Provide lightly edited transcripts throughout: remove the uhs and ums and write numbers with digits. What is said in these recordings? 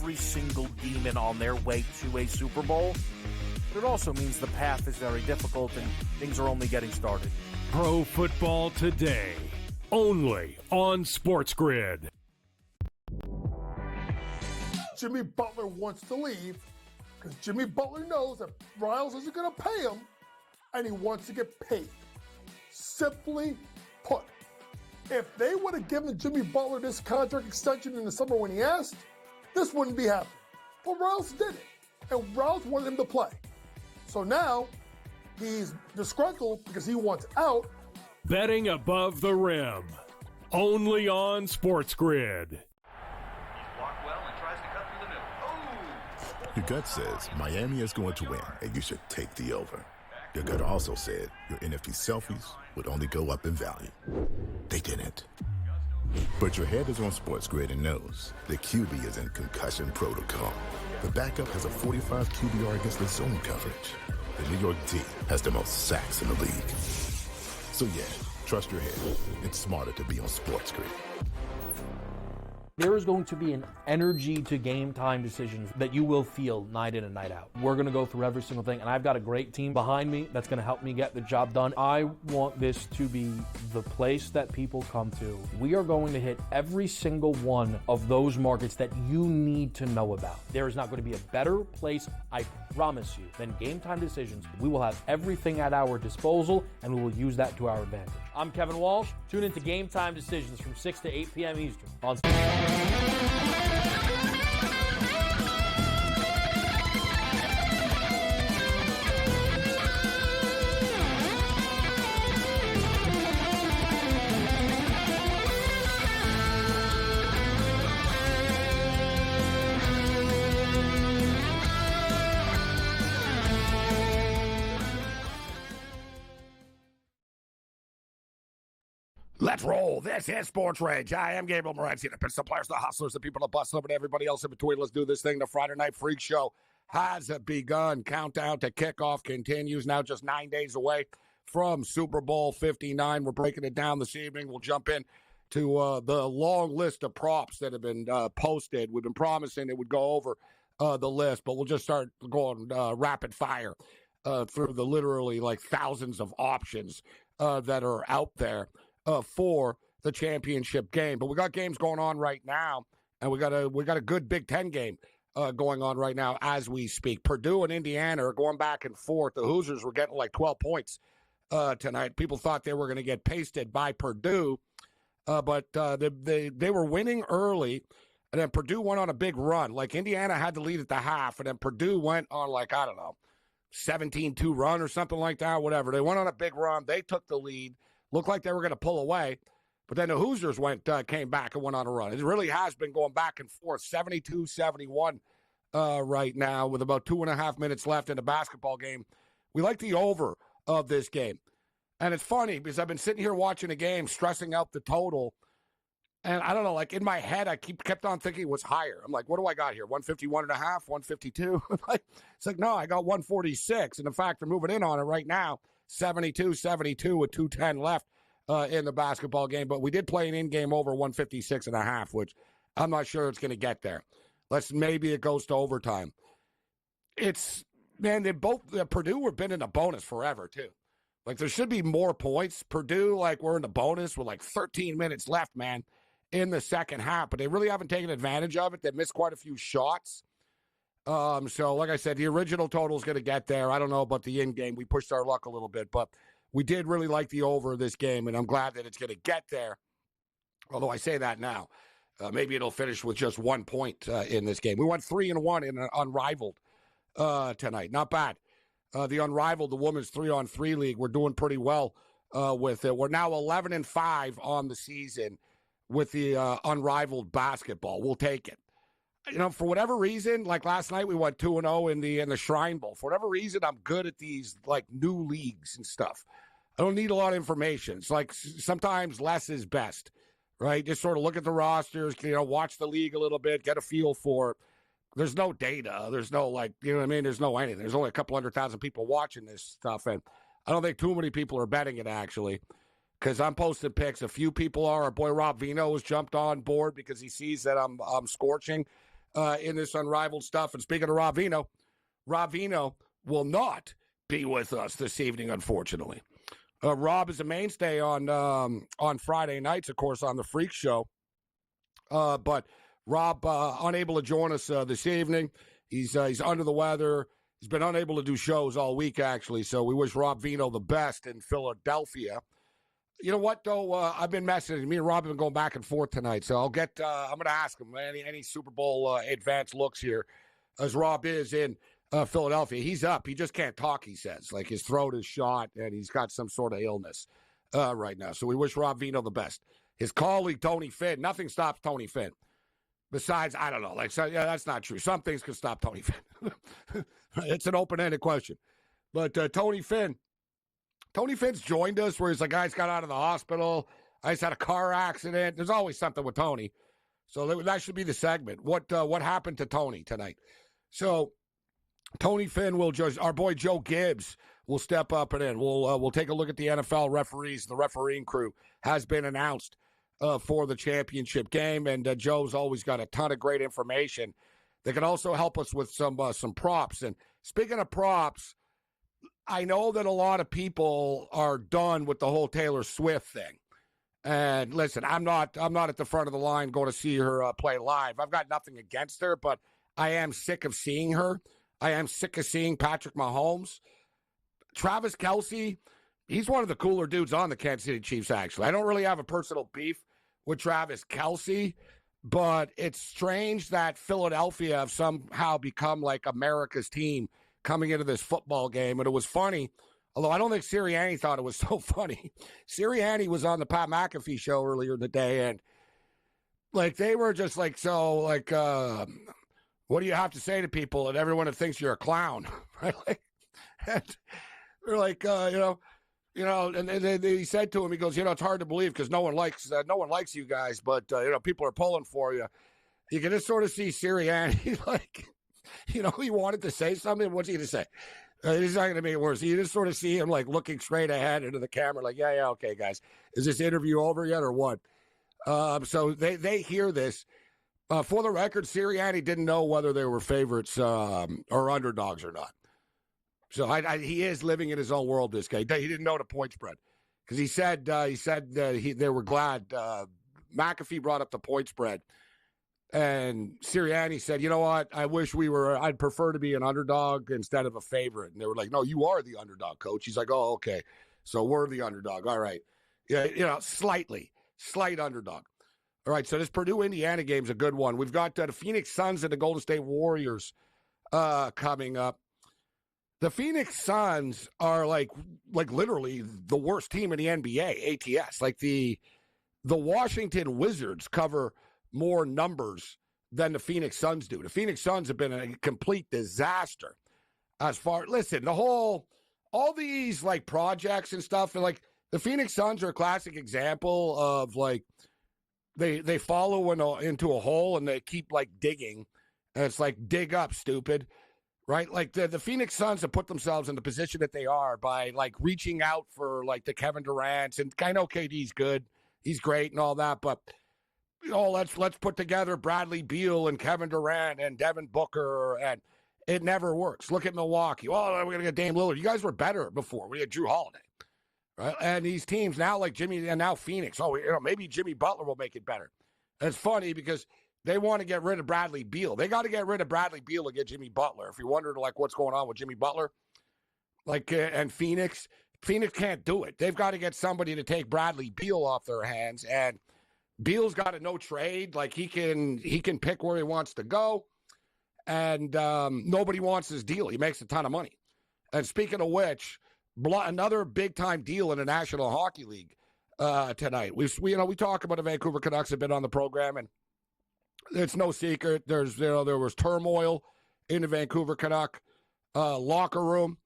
every single demon on their way to a Super Bowl, but it also means the path is very difficult and things are only getting started. Pro Football Today, only on SportsGrid. Jimmy Butler wants to leave because Jimmy Butler knows that Riles isn't going to pay him, and he wants to get paid. Simply put, if they would have given Jimmy Butler this contract extension in the summer when he asked, this wouldn't be happening. But Riles did it, and Riles wanted him to play. So now he's disgruntled because he wants out. Betting above the rim, only on SportsGrid. Your gut says Miami is going to win, and you should take the over. Your gut also said your NFT selfies would only go up in value. They didn't. But your head is on SportsGrid and knows the QB is in concussion protocol. The backup has a 45 QBR against the zone coverage. The New York D has the most sacks in the league. So yeah, trust your head. It's smarter to be on SportsGrid. There is going to be an energy to game time decisions that you will feel night in and night out. We're going to go through every single thing, and I've got a great team behind me that's going to help me get the job done. I want this to be the place that people come to. We are going to hit every single one of those markets that you need to know about. There is not going to be a better place, I promise you, than Game Time Decisions. We will have everything at our disposal, and we will use that to our advantage. I'm Kevin Walsh. Tune into Game Time Decisions from 6 to 8 p.m. Eastern on Let's roll. This is SportsRage. I am Gabriel Morency, the pistol players, the hustlers, the people that bust up, and everybody else in between. Let's do this thing. The Friday Night Freak Show has begun. Countdown to kickoff continues. Now just 9 days away from Super Bowl 59. We're breaking it down this evening. We'll jump in to the long list of props that have been posted. We've been promising it would go over the list, but we'll just start going rapid fire through the literally like thousands of options that are out there for the championship game. But we got games going on right now, and we got a good Big Ten game going on right now as we speak. Purdue and Indiana are going back and forth. The Hoosiers were getting like 12 points tonight. People thought they were going to get pasted by Purdue, but they were winning early, and then Purdue went on a big run. Like Indiana had the lead at the half, and then Purdue went on like, I don't know, 17-2 run or something like that, whatever. They went on a big run. They took the lead. Looked like they were going to pull away, but then the Hoosiers came back and went on a run. It really has been going back and forth, 72-71 right now with about 2.5 minutes left in the basketball game. We like the over of this game. And it's funny because I've been sitting here watching the game, stressing out the total, and I don't know, like in my head, I kept on thinking it was higher. I'm like, what do I got here, 151.5, 152? It's like, no, I got 146, and in fact, they're moving in on it right now. 72-72 with 2:10 left in the basketball game. But we did play an in-game over 156.5, which I'm not sure it's going to get there. Maybe it goes to overtime. Purdue have been in a bonus forever, too. Like, there should be more points. Purdue, like, we're in the bonus with, like, 13 minutes left, man, in the second half. But they really haven't taken advantage of it. They missed quite a few shots. So, like I said, the original total is going to get there. I don't know about the in-game. We pushed our luck a little bit, but we did really like the over of this game, and I'm glad that it's going to get there. Although I say that now. Maybe it'll finish with just 1 point in this game. We went 3-1 in an unrivaled tonight. Not bad. The unrivaled, the women's 3-on-3 league, we're doing pretty well with it. We're now 11-5 on the season with the unrivaled basketball. We'll take it. You know, for whatever reason, like last night we went 2-0 in the Shrine Bowl. For whatever reason, I'm good at these like new leagues and stuff. I don't need a lot of information. It's like sometimes less is best, right? Just sort of look at the rosters, watch the league a little bit, get a feel for it. There's no data. There's no there's no anything. There's only a couple 100,000 people watching this stuff, and I don't think too many people are betting it actually. Because I'm posting picks. A few people are. Our boy Rob Vino has jumped on board because he sees that I'm scorching in this unrivaled stuff. And speaking of Rob Vino will not be with us this evening, unfortunately. Rob is a mainstay on Friday nights, of course, on the Freak Show. But Rob unable to join us this evening. He's under the weather. He's been unable to do shows all week, actually. So we wish Rob Vino the best in Philadelphia. You know what, though? I've been messaging. Me and Rob have been going back and forth tonight. So I'm going to ask him any Super Bowl advanced looks here, as Rob is in Philadelphia. He's up. He just can't talk, he says. Like his throat is shot and he's got some sort of illness right now. So we wish Rob Vino the best. His colleague, Tony Finn, nothing stops Tony Finn. Besides, I don't know. Yeah, that's not true. Some things can stop Tony Finn. It's an open-ended question. But Tony Finn's joined us where he's like, I just got out of the hospital. I just had a car accident. There's always something with Tony. So that should be the segment. What happened to Tony tonight? So Tony Finn will judge. Our boy Joe Gibbs will step up and in. We'll take a look at the NFL referees. The refereeing crew has been announced for the championship game, and Joe's always got a ton of great information that can also help us with some props. And speaking of props, I know that a lot of people are done with the whole Taylor Swift thing. And listen, I'm not at the front of the line going to see her play live. I've got nothing against her, but I am sick of seeing her. I am sick of seeing Patrick Mahomes. Travis Kelce, he's one of the cooler dudes on the Kansas City Chiefs, actually. I don't really have a personal beef with Travis Kelce, but it's strange that Philadelphia have somehow become like America's team coming into this football game. And it was funny, although I don't think Sirianni thought it was so funny. Sirianni was on the Pat McAfee show earlier in the day, and like they were just like, so like, what do you have to say to people and everyone that thinks you're a clown? Right? And they're like, and he said to him, he goes, it's hard to believe because no one likes you guys, but people are pulling for you. You can just sort of see Sirianni, like, he wanted to say something. What's he going to say? He's not going to make it worse. You just sort of see him like looking straight ahead into the camera, like, yeah, okay, guys, is this interview over yet or what? So they hear this. For the record, Sirianni didn't know whether they were favorites or underdogs or not. So he is living in his own world, this guy. He didn't know the point spread because he said they were glad. McAfee brought up the point spread, and Sirianni said, you know what? I'd prefer to be an underdog instead of a favorite. And they were like, no, you are the underdog, coach. He's like, oh, okay. So we're the underdog. All right. Yeah, slight underdog. All right, so this Purdue-Indiana game is a good one. We've got the Phoenix Suns and the Golden State Warriors coming up. The Phoenix Suns are like literally the worst team in the NBA, ATS. Like the Washington Wizards cover more numbers than the Phoenix Suns do. The Phoenix Suns have been a complete disaster listen, all these like projects and stuff, and like the Phoenix Suns are a classic example of like, They follow into a hole and they keep like digging, and it's like, dig up, stupid, right? Like the Phoenix Suns have put themselves in the position that they are by like reaching out for like the Kevin Durant's, and I know KD's good, he's great and all that, but let's put together Bradley Beal and Kevin Durant and Devin Booker, and it never works. Look at Milwaukee. Well, we're gonna get Dame Lillard. You guys were better before. We had Drew Holiday. Right? And these teams now, like Jimmy, and now Phoenix, maybe Jimmy Butler will make it better. And it's funny because they want to get rid of Bradley Beal. They got to get rid of Bradley Beal to get Jimmy Butler. If you're wondering, like, what's going on with Jimmy Butler, like, and Phoenix can't do it. They've got to get somebody to take Bradley Beal off their hands, and Beal's got a no trade. Like, he can pick where he wants to go, and nobody wants his deal. He makes a ton of money. And speaking of which, another big-time deal in the National Hockey League tonight. We talk about the Vancouver Canucks have been on the program, and it's no secret. There was turmoil in the Vancouver Canuck locker room.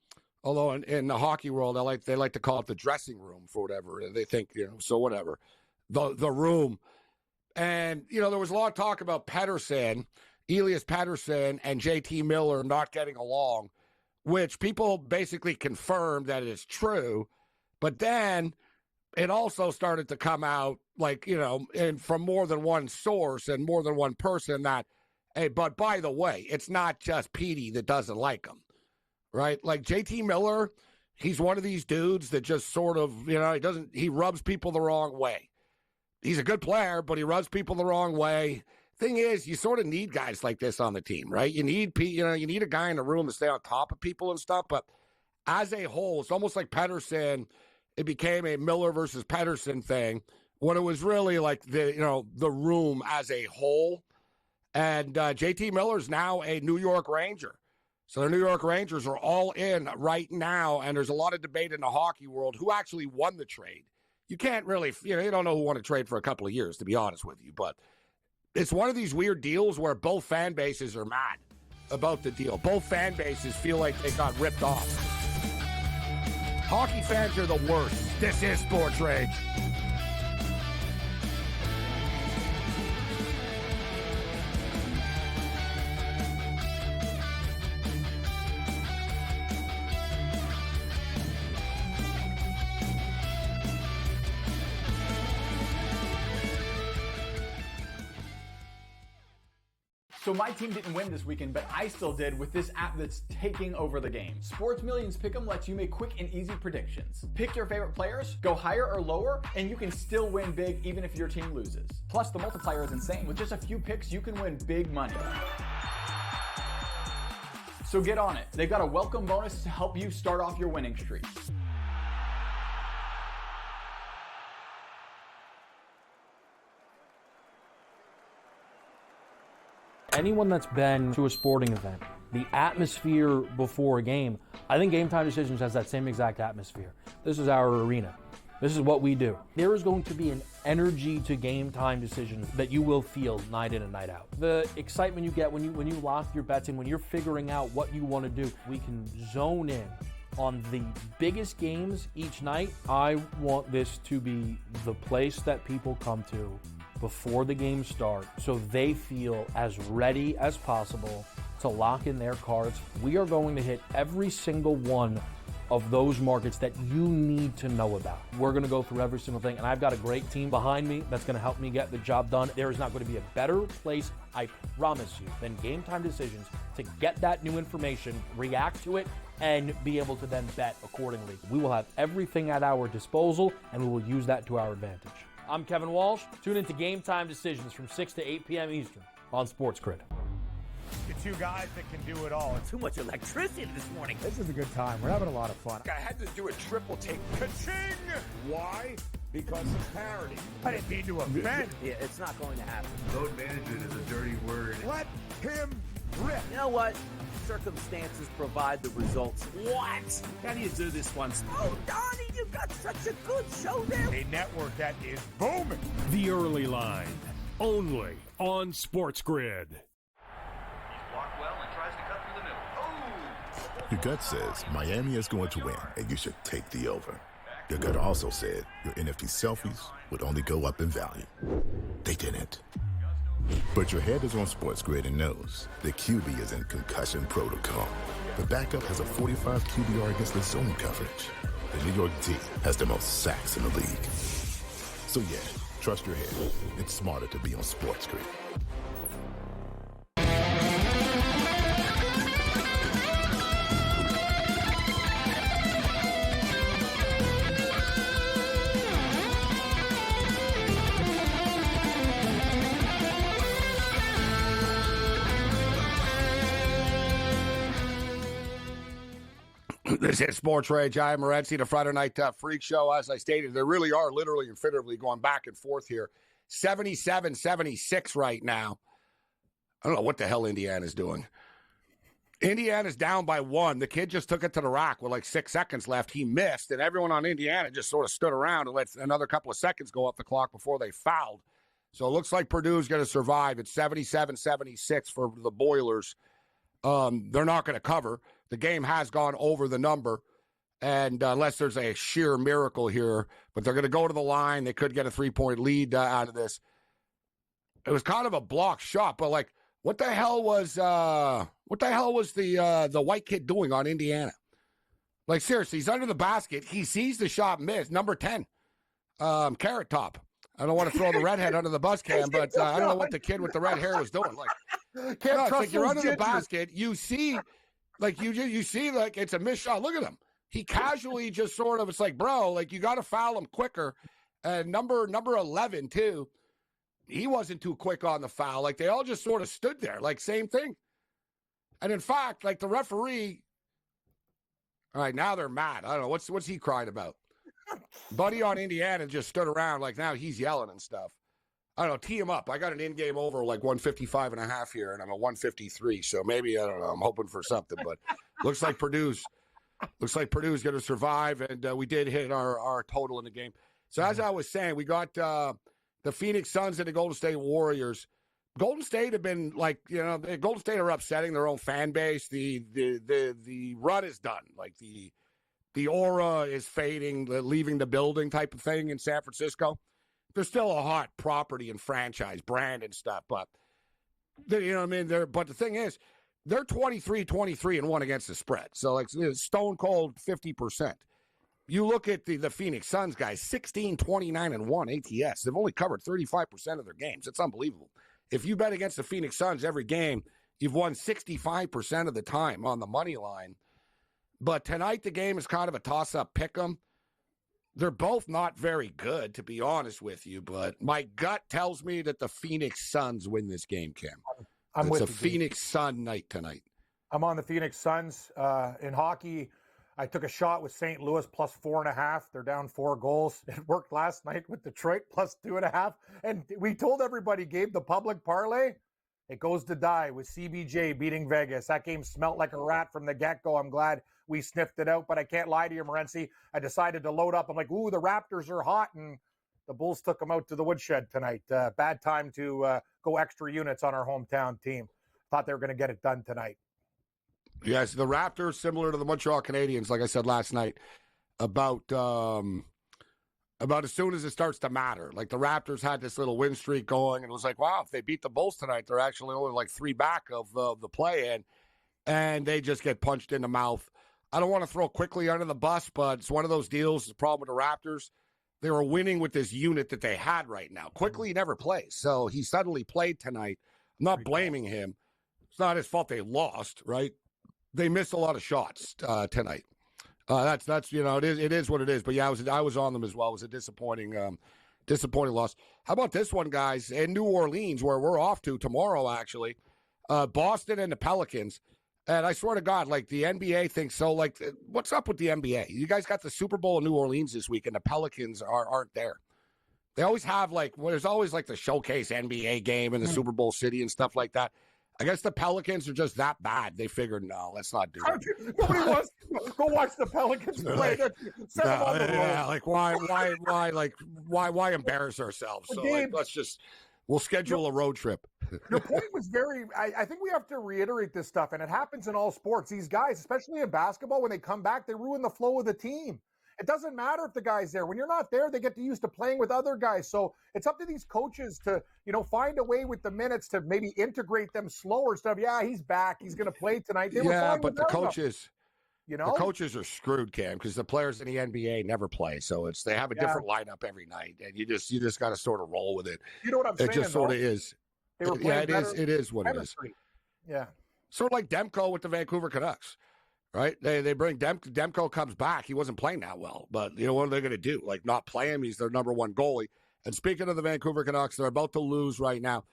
Although in the hockey world, they like to call it the dressing room for whatever they think. So whatever, the room. And there was a lot of talk about Elias Pettersson, and JT Miller not getting along, which people basically confirmed that it is true. But then it also started to come out, like, and from more than one source and more than one person, that Hey, but by the way, it's not just Petey that doesn't like him, right? Like JT Miller, he's one of these dudes that just sort of, he rubs people the wrong way. He's a good player, but he rubs people the wrong way. Thing is, you sort of need guys like this on the team, right? You need a guy in the room to stay on top of people and stuff. But as a whole, it's almost like Pettersson. It became a Miller versus Pettersson thing when it was really like the room as a whole. And JT Miller's now a New York Ranger. So the New York Rangers are all in right now, and there's a lot of debate in the hockey world who actually won the trade. You can't really, you don't know who won a trade for a couple of years, to be honest with you. But it's one of these weird deals where both fan bases are mad about the deal. Both fan bases feel like they got ripped off. Hockey fans are the worst. This is Sports Rage. So my team didn't win this weekend, but I still did with this app that's taking over the game. Sports Millions Pick'em lets you make quick and easy predictions. Pick your favorite players, go higher or lower, and you can still win big even if your team loses. Plus, the multiplier is insane. With just a few picks, you can win big money. So get on it. They've got a welcome bonus to help you start off your winning streak. Anyone that's been to a sporting event, the atmosphere before a game, I think Game Time Decisions has that same exact atmosphere. This is our arena. This is what we do. There is going to be an energy to Game Time Decisions that you will feel night in and night out. The excitement you get when you lock your bets in, when you're figuring out what you want to do, we can zone in on the biggest games each night. I want this to be the place that people come to before the games start so they feel as ready as possible to lock in their cards. We are going to hit every single one of those markets that you need to know about. We're going to go through every single thing, and I've got a great team behind me that's going to help me get the job done. There is not going to be a better place, I promise you, than Game Time Decisions to get that new information, react to it, and be able to then bet accordingly. We will have everything at our disposal, and we will use that to our advantage. I'm Kevin Walsh. Tune into Game Time Decisions from 6 to 8 p.m. Eastern on SportsGrid. The two guys that can do it all. Too much electricity this morning. This is a good time. We're having a lot of fun. I had to do a triple take. Ka-ching! Why? Because of parity. I didn't mean to offend. Yeah, it's not going to happen. Load management is a dirty word. Let him rip. You know what? Circumstances provide the results. What? How do you do this once? Oh, Donnie, you've got such a good show there. A network that is booming. The Early Line, only on SportsGrid. Your gut says Miami is going to win, and you should take the over. Your gut also said your NFT selfies would only go up in value. They didn't. But your head is on SportsGrid and knows the QB is in concussion protocol. The backup has a 45 QBR against the zone coverage. The New York D has the most sacks in the league. So yeah, trust your head. It's smarter to be on SportsGrid. This is Sports Rage. I am Morency, the Friday Night Freak Show. As I stated, there really are literally and figuratively going back and forth here. 77-76 right now. I don't know what the hell Indiana's doing. Indiana's down by 1. The kid just took it to the rack with like 6 seconds left. He missed, and everyone on Indiana just sort of stood around and let another couple of seconds go off the clock before they fouled. So it looks like Purdue's going to survive. It's 77-76 for the Boilers. They're not going to cover. The game has gone over the number, and unless there's a sheer miracle here, but they're going to go to the line. They could get a 3-point lead out of this. It was kind of a block shot, but like, what the hell was the white kid doing on Indiana? Like, seriously, he's under the basket. He sees the shot miss. Number 10, Carrot Top. I don't want to throw the redhead under the bus, Cam, but I don't know what the kid with the red hair was doing. Like, Can't it's trust like you're those under the gingers. basket. You see, like you see, like it's a missed shot. Look at him. He casually just sort of. It's like, bro, like you got to foul him quicker. And number 11 too. He wasn't too quick on the foul. Like they all just sort of stood there, like same thing. And in fact, like the referee. All right, now they're mad. I don't know what's he crying about. Buddy on Indiana just stood around like now he's yelling and stuff. I don't know, tee him up. I got an in-game over like 155.5 here, and I'm at 153. So maybe, I don't know, I'm hoping for something. But looks like Purdue's going to survive, and we did hit our total in the game. So as I was saying, we got the Phoenix Suns and the Golden State Warriors. Golden State have been like, the Golden State are upsetting their own fan base. The run is done. Like the aura is fading, the leaving the building type of thing in San Francisco. They're still a hot property and franchise brand and stuff, but you know what I mean? But the thing is, they're 23-23-1 against the spread. So like stone cold 50%. You look at the Phoenix Suns guys, 16-29-1 ATS. They've only covered 35% of their games. It's unbelievable. If you bet against the Phoenix Suns every game, you've won 65% of the time on the money line. But tonight the game is kind of a toss-up pick 'em. They're both not very good, to be honest with you, but my gut tells me that the Phoenix Suns win this game, Cam. It's a Phoenix Sun night tonight. I'm on the Phoenix Suns. In hockey, I took a shot with St. Louis plus 4.5. They're down 4 goals. It worked last night with Detroit plus 2.5. And we told everybody, Gabe, the public parlay, it goes to die with CBJ beating Vegas. That game smelt like a rat from the get-go. I'm glad we sniffed it out, but I can't lie to you, Morency. I decided to load up. I'm like, ooh, the Raptors are hot, and the Bulls took them out to the woodshed tonight. Bad time to go extra units on our hometown team. Thought they were going to get it done tonight. Yes, the Raptors, similar to the Montreal Canadiens, like I said last night, about as soon as it starts to matter. Like the Raptors had this little win streak going, and it was like, wow, if they beat the Bulls tonight, they're actually only like 3 back of the play-in, and they just get punched in the mouth. I don't want to throw quickly under the bus, but it's one of those deals. The problem with the Raptors, they were winning with this unit that they had right now. Quickly never plays, so he suddenly played tonight. I'm not blaming him. It's not his fault they lost, right? They missed a lot of shots tonight. That's it is what it is. But yeah, I was on them as well. It was a disappointing loss. How about this one, guys? In New Orleans, where we're off to tomorrow, actually, Boston and the Pelicans. And I swear to God, like the NBA thinks so. Like, what's up with the NBA? You guys got the Super Bowl in New Orleans this week, and the Pelicans aren't there. They always have there's always like the showcase NBA game in the Super Bowl city and stuff like that. I guess the Pelicans are just that bad. They figured, no, let's not do it. Nobody wants to go watch the Pelicans play. Why embarrass ourselves? So we'll schedule a road trip. Your point was I think we have to reiterate this stuff, and it happens in all sports. These guys, especially in basketball, when they come back, they ruin the flow of the team. It doesn't matter if the guy's there. When you're not there, they get used to playing with other guys. So it's up to these coaches to, find a way with the minutes to maybe integrate them slower. Stuff. Yeah, he's back. He's going to play tonight. But the coaches, the coaches are screwed, Cam, because the players in the NBA never play. So they have a different lineup every night, and you just got to sort of roll with it. You know what I'm saying? It just sort of is. They were playing it is what chemistry. It is. Yeah. Sort of like Demko with the Vancouver Canucks. Right? They bring Demko comes back. He wasn't playing that well. But, what are they going to do? Like, not play him? He's their number one goalie. And speaking of the Vancouver Canucks, they're about to lose right now,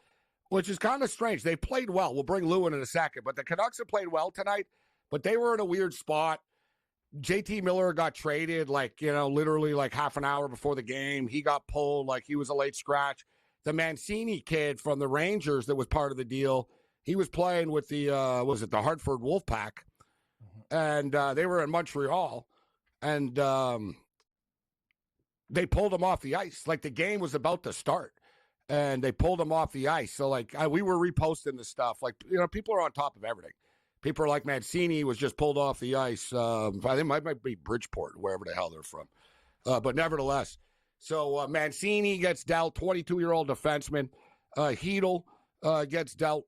which is kind of strange. They played well. We'll bring Lou in a second. But the Canucks have played well tonight, but they were in a weird spot. JT Miller got traded, literally like half an hour before the game. He got pulled like he was a late scratch. The Mancini kid from the Rangers that was part of the deal, he was playing with the Hartford Wolfpack. And they were in Montreal, and they pulled him off the ice. Like, the game was about to start, and they pulled him off the ice. So, we were reposting this stuff. Like, people are on top of everything. People are like, Mancini was just pulled off the ice. I think it might be Bridgeport, wherever the hell they're from. But nevertheless, so Mancini gets dealt, 22-year-old defenseman. Hedl gets dealt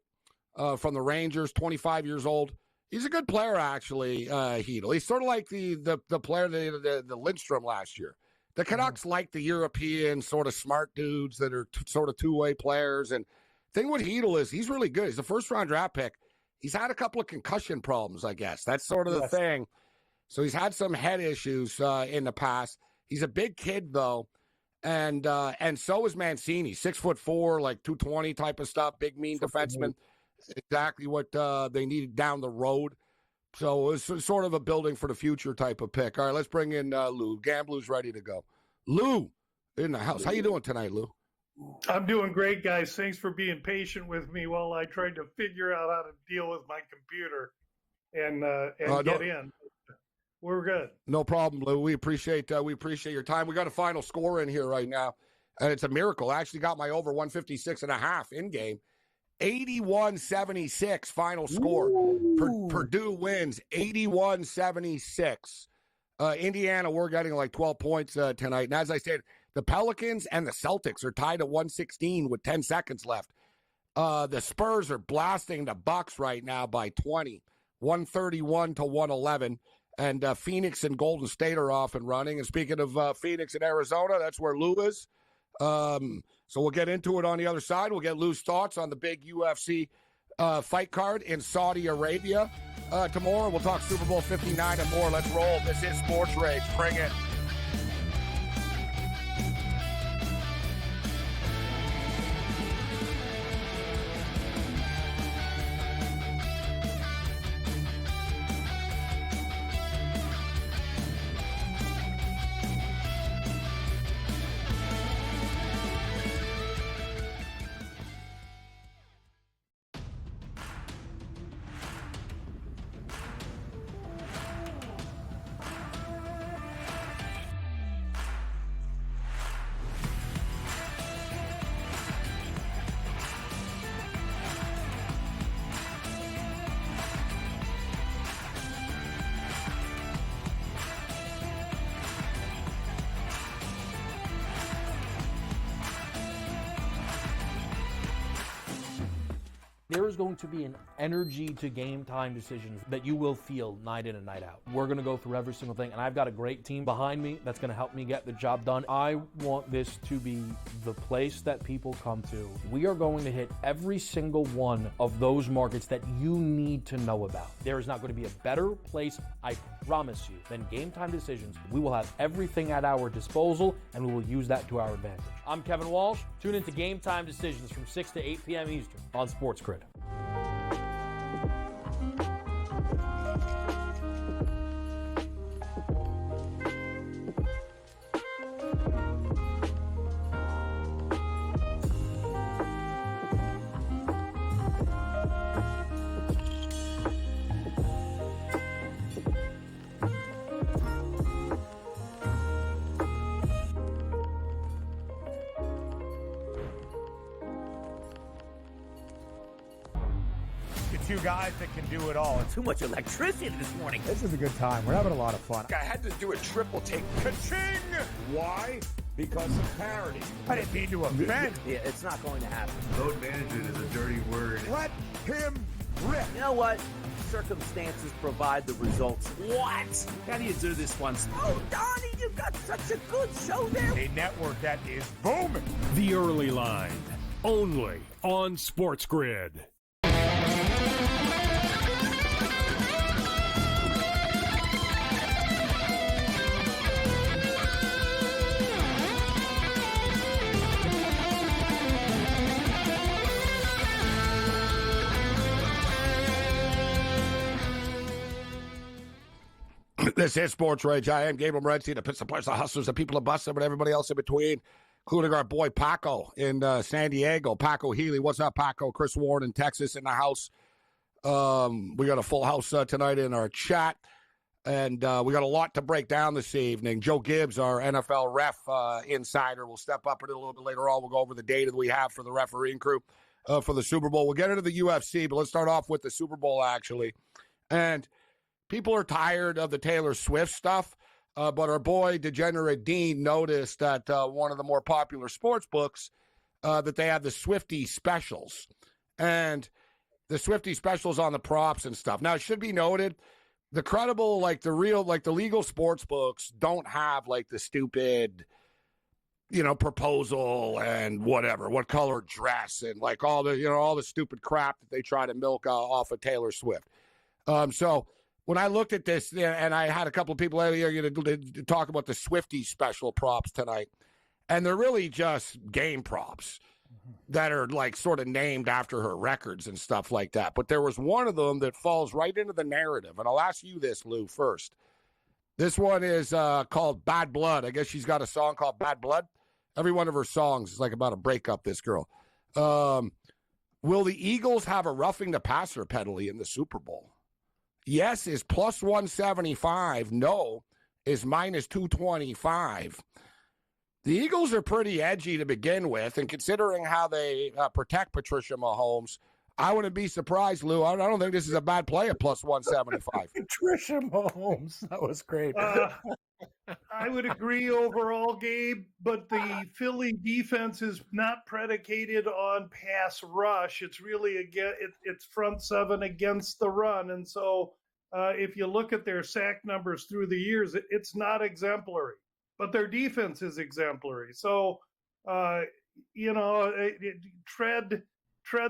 from the Rangers, 25 years old. He's a good player, actually, Hedl. He's sort of like the player, the Lindstrom last year. The Canucks like the European sort of smart dudes that are sort of two-way players. And thing with Hedl is he's really good. He's a first-round draft pick. He's had a couple of concussion problems, I guess. That's sort of the thing. So he's had some head issues in the past. He's a big kid, though. And so is Mancini, 6'4", like 220 type of stuff, big, mean defenseman. Exactly what they needed down the road. So it's sort of a building for the future type of pick. All right, let's bring in Lou. Gambler's ready to go. Lou in the house. How you doing tonight, Lou? I'm doing great, guys. Thanks for being patient with me while I tried to figure out how to deal with my computer and get in. We're good. No problem, Lou. We appreciate your time. We got a final score in here right now, and it's a miracle. I actually got my over 156.5 in game. 81-76 final score. Purdue wins 81-76. Indiana, we're getting like 12 points tonight. And as I said, the Pelicans and the Celtics are tied at 116 with 10 seconds left. The Spurs are blasting the Bucks right now by 20, 131-111. And Phoenix and Golden State are off and running. And speaking of Phoenix and Arizona, that's where Lou is. So we'll get into it on the other side. We'll get Lou's thoughts on the big UFC fight card in Saudi Arabia tomorrow. We'll talk Super Bowl 59 and more. Let's roll. This is Sports Rage. Bring it. There is going to be an energy to game time decisions that you will feel night in and night out. We're going to go through every single thing, and I've got a great team behind me that's going to help me get the job done. I want this to be the place that people come to. We are going to hit every single one of those markets that you need to know about. There is not going to be a better place, I promise you, than Game Time Decisions. We will have everything at our disposal, and we will use that to our advantage. I'm Kevin Walsh. Tune into Game Time Decisions from 6 to 8 p.m. Eastern on SportsGrid. Two guys that can do it all. Too much electricity this morning. This is a good time. We're having a lot of fun. I had to do a triple take. Ka-ching! Why? Because of parity. I didn't mean to offend. Yeah, it's not going to happen. Load management is a dirty word. Let him rip. You know what? Circumstances provide the results. What? How do you do this once? Oh, Donnie, you've got such a good show there. A network that is booming. The Early Line, only on SportsGrid. This is Sports Rage. I am Gabriel Morency, the Pittsburgh Players, the Hustlers, the people of Buster, and everybody else in between, including our boy Paco in San Diego. Paco Healy. What's up, Paco? Chris Warren in Texas in the house. We got a full house tonight in our chat, and we got a lot to break down this evening. Joe Gibbs, our NFL ref insider, will step up a little bit later on. We'll go over the data that we have for the refereeing crew for the Super Bowl. We'll get into the UFC, but let's start off with the Super Bowl, actually. And people are tired of the Taylor Swift stuff, but our boy Degenerate Dean noticed that one of the more popular sports books, that they have the Swiftie specials. And the Swiftie specials on the props and stuff. Now, it should be noted the credible, like the real, like the legal sports books don't have like the stupid, proposal and whatever, what color dress and like all the stupid crap that they try to milk off of Taylor Swift. So when I looked at this, and I had a couple of people earlier to talk about the Swiftie special props tonight, and they're really just game props that are like sort of named after her records and stuff like that. But there was one of them that falls right into the narrative. And I'll ask you this, Lou, first. This one is called Bad Blood. I guess she's got a song called Bad Blood. Every one of her songs is like about a breakup, this girl. Will the Eagles have a roughing the passer penalty in the Super Bowl? Yes is plus 175. No is minus 225. The Eagles are pretty edgy to begin with, and considering how they protect Patricia Mahomes, I wouldn't be surprised, Lou. I don't think this is a bad play at plus 175. Patricia Mahomes. That was great. I would agree overall, Gabe, but the Philly defense is not predicated on pass rush. It's really, it's front seven against the run. And so if you look at their sack numbers through the years, it's not exemplary. But their defense is exemplary. So, tread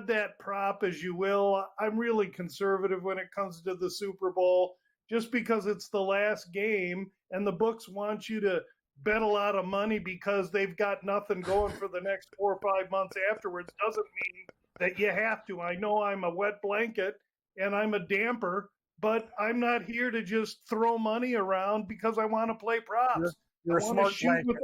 that prop as you will. I'm really conservative when it comes to the Super Bowl, just because it's the last game and the books want you to bet a lot of money because they've got nothing going for the next 4 or 5 months afterwards. Doesn't mean that you have to. I know I'm a wet blanket and I'm a damper, but I'm not here to just throw money around because I want to play props. You're a smart blanket.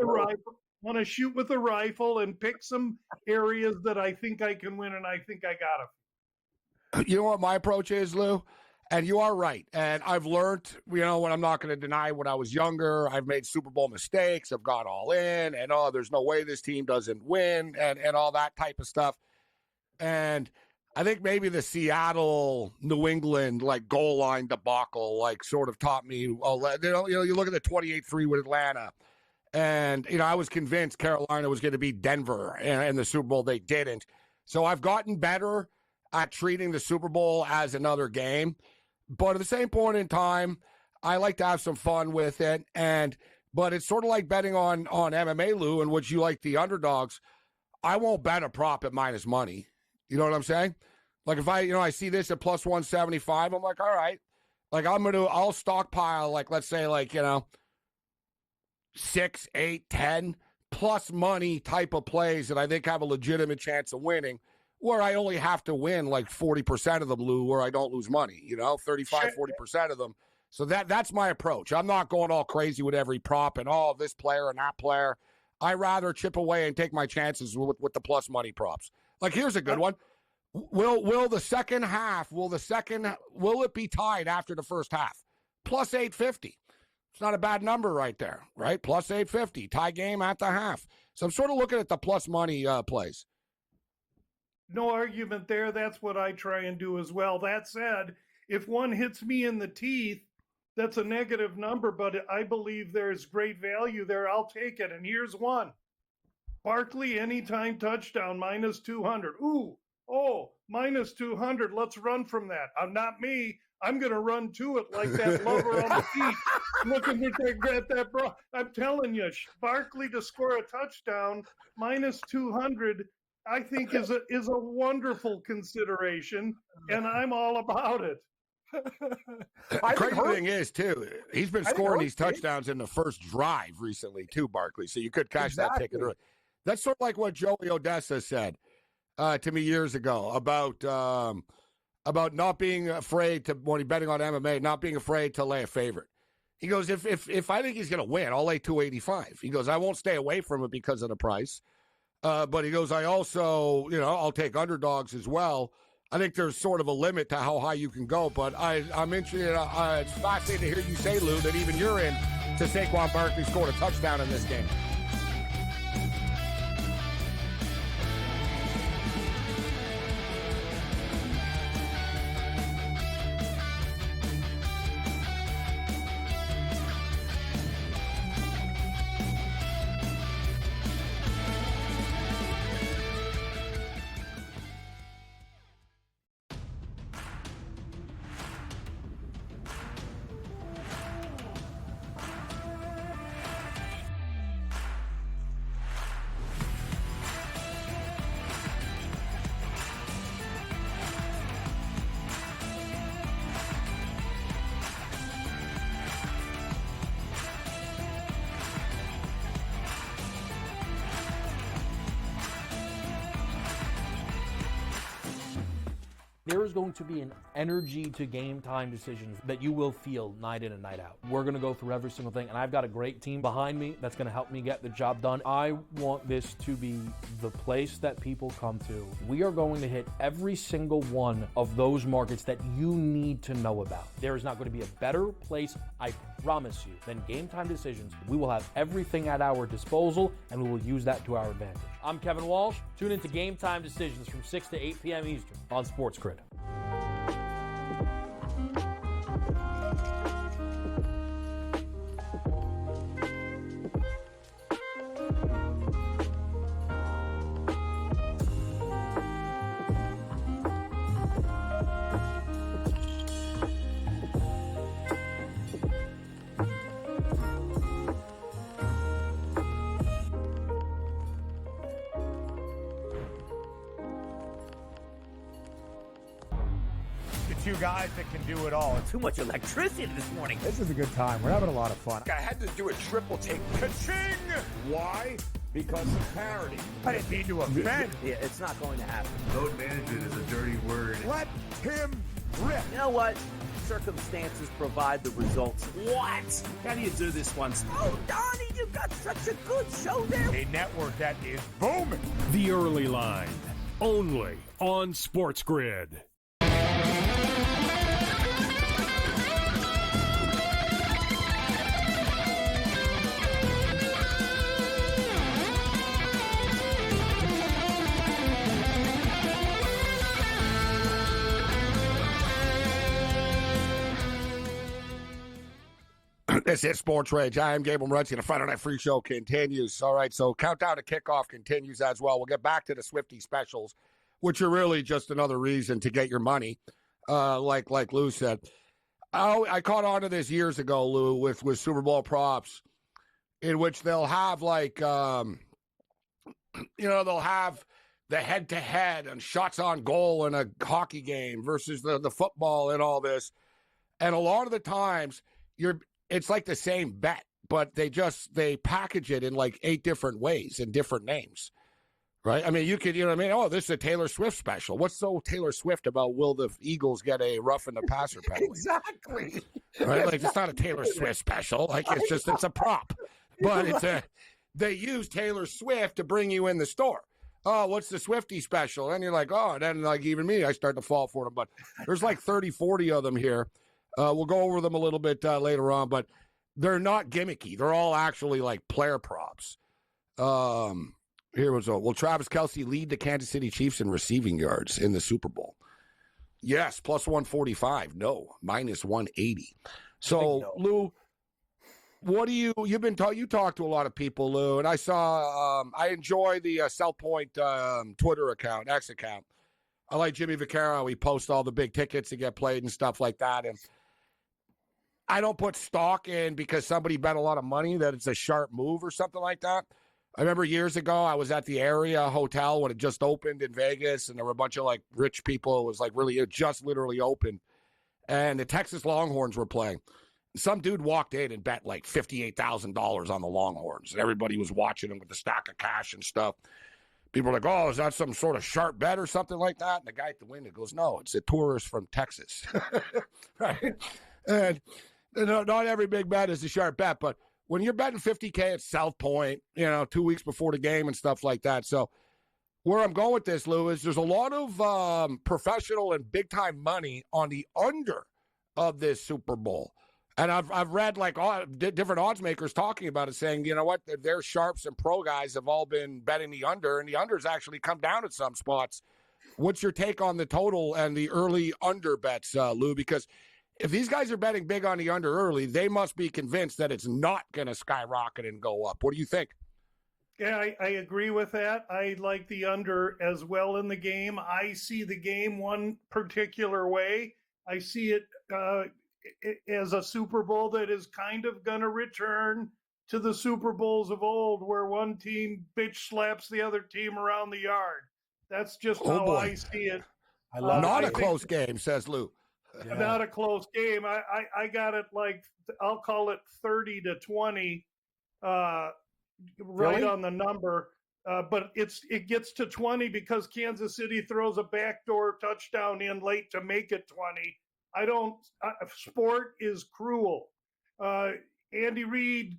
Want to shoot with a rifle and pick some areas that I think I can win, and I think I got You know what my approach is, Lou? And you are right. And I've learned, when I'm not going to deny when I was younger, I've made Super Bowl mistakes. I've gone all in and, there's no way this team doesn't win and all that type of stuff. And I think maybe the Seattle, New England, like goal line debacle, like sort of taught me, you look at the 28-3 with Atlanta. And, I was convinced Carolina was going to beat Denver in the Super Bowl. They didn't. So I've gotten better at treating the Super Bowl as another game. But at the same point in time, I like to have some fun with it. But it's sort of like betting on MMA, Lou, in which you like the underdogs. I won't bet a prop at minus money. You know what I'm saying? Like if I see this at plus 175, I'm like, all right. Like I'll stockpile, like, let's say, like, 6, 8, 10 plus money type of plays that I think have a legitimate chance of winning, where I only have to win like 40% of them, Lou, where I don't lose money, 35, 40% of them. So that's my approach. I'm not going all crazy with every prop and this player and that player. I rather chip away and take my chances with the plus money props. Like, here's a good one. Will the second half, will it be tied after the first half? Plus 850. It's not a bad number right there, right? Plus 850, tie game at the half. So I'm sort of looking at the plus money plays. No argument there. That's what I try and do as well. That said, if one hits me in the teeth, that's a negative number, but I believe there's great value there. I'll take it. And here's one. Barkley anytime touchdown, minus 200. Minus 200. Let's run from that. Not me. I'm going to run to it like that lover on the beach looking at that bro. I'm telling you, Barkley to score a touchdown, minus 200, I think is a wonderful consideration, and I'm all about it. Crazy thing is, too, he's been scoring these touchdowns in the first drive recently, too, Barkley, so you could cash that ticket early. That's sort of like what Joey Odessa said to me years ago about not being afraid to, when he's betting on MMA, not being afraid to lay a favorite. He goes, if I think he's going to win, I'll lay 285. He goes, I won't stay away from it because of the price. But he goes, I also, I'll take underdogs as well. I think there's sort of a limit to how high you can go. But I'm interested. It's fascinating to hear you say, Lou, that even you're in to Saquon Barkley scored a touchdown in this game. There is going to be an energy to game time decisions that you will feel night in and night out. We're going to go through every single thing, and I've got a great team behind me that's going to help me get the job done. I want this to be the place that people come to. We are going to hit every single one of those markets that you need to know about. There is not going to be a better place, I promise you, than Game Time Decisions. We will have everything at our disposal, and we will use that to our advantage. I'm Kevin Walsh. Tune into Game Time Decisions from 6 to 8 p.m. Eastern on SportsGrid. Two guys that can do it all. Too much electricity this morning. This is a good time. We're having a lot of fun. I had to do a triple take. Ka-ching! Why? Because of parity. I didn't mean to offend. Yeah, it's not going to happen. Load management is a dirty word. Let him rip. You know what? Circumstances provide the results. What? How do you do this one? Oh, Donnie, you got such a good show there. A network that is booming. The Early Line, only on SportsGrid. This is Sports Rage. I am Gabriel Morency. The Friday Night Free Show continues. All right, so countdown to kickoff continues as well. We'll get back to the Swifty specials, which are really just another reason to get your money, like Lou said. I caught on to this years ago, Lou, with Super Bowl props, in which they'll have they'll have the head-to-head and shots on goal in a hockey game versus the football and all this. And a lot of the times, it's like the same bet, but they package it in like 8 different ways and different names, right? I mean, you know what I mean? Oh, this is a Taylor Swift special. What's so Taylor Swift about will the Eagles get a roughing the passer penalty? Exactly. Right? Like, it's not a Taylor Swift special. Like, it's a prop. But they use Taylor Swift to bring you in the store. Oh, what's the Swifty special? And you're like, oh, and then like even me, I start to fall for them. But there's like 30, 40 of them here. We'll go over them a little bit later on, but they're not gimmicky. They're all actually like player props. Here was will Travis Kelce lead the Kansas City Chiefs in receiving yards in the Super Bowl? Yes, plus 145. No, minus 180. So, Lou, what do you talked to a lot of people, Lou, and I saw I enjoy the South Point Twitter account, X account. I like Jimmy Vaccaro. He posts all the big tickets to get played and stuff like that. And I don't put stock in because somebody bet a lot of money that it's a sharp move or something like that. I remember years ago, I was at the area hotel when it just opened in Vegas, and there were a bunch of like rich people. It was like it just literally opened. And the Texas Longhorns were playing. Some dude walked in and bet like $58,000 on the Longhorns. And everybody was watching them with a stack of cash and stuff. People are like, oh, is that some sort of sharp bet or something like that? And the guy at the window goes, no, it's a tourist from Texas. Right? And not every big bet is a sharp bet, but when you're betting $50K at South Point, 2 weeks before the game and stuff like that. So where I'm going with this, Lou, is there's a lot of professional and big-time money on the under of this Super Bowl. And I've read like different odds makers talking about it, saying, you know what, their sharps and pro guys have all been betting the under, and the under's actually come down at some spots. What's your take on the total and the early under bets, Lou? Because if these guys are betting big on the under early, they must be convinced that it's not going to skyrocket and go up. What do you think? Yeah, I agree with that. I like the under as well in the game. I see the game one particular way. I see it as a Super Bowl that is kind of going to return to the Super Bowls of old, where one team bitch slaps the other team around the yard. That's just how I see it. Not a close game, says Lou. Yeah. Not a close game. I got it like, I'll call it 30-20, right on the number. But it gets to 20 because Kansas City throws a backdoor touchdown in late to make it 20. Sport is cruel. Andy Reid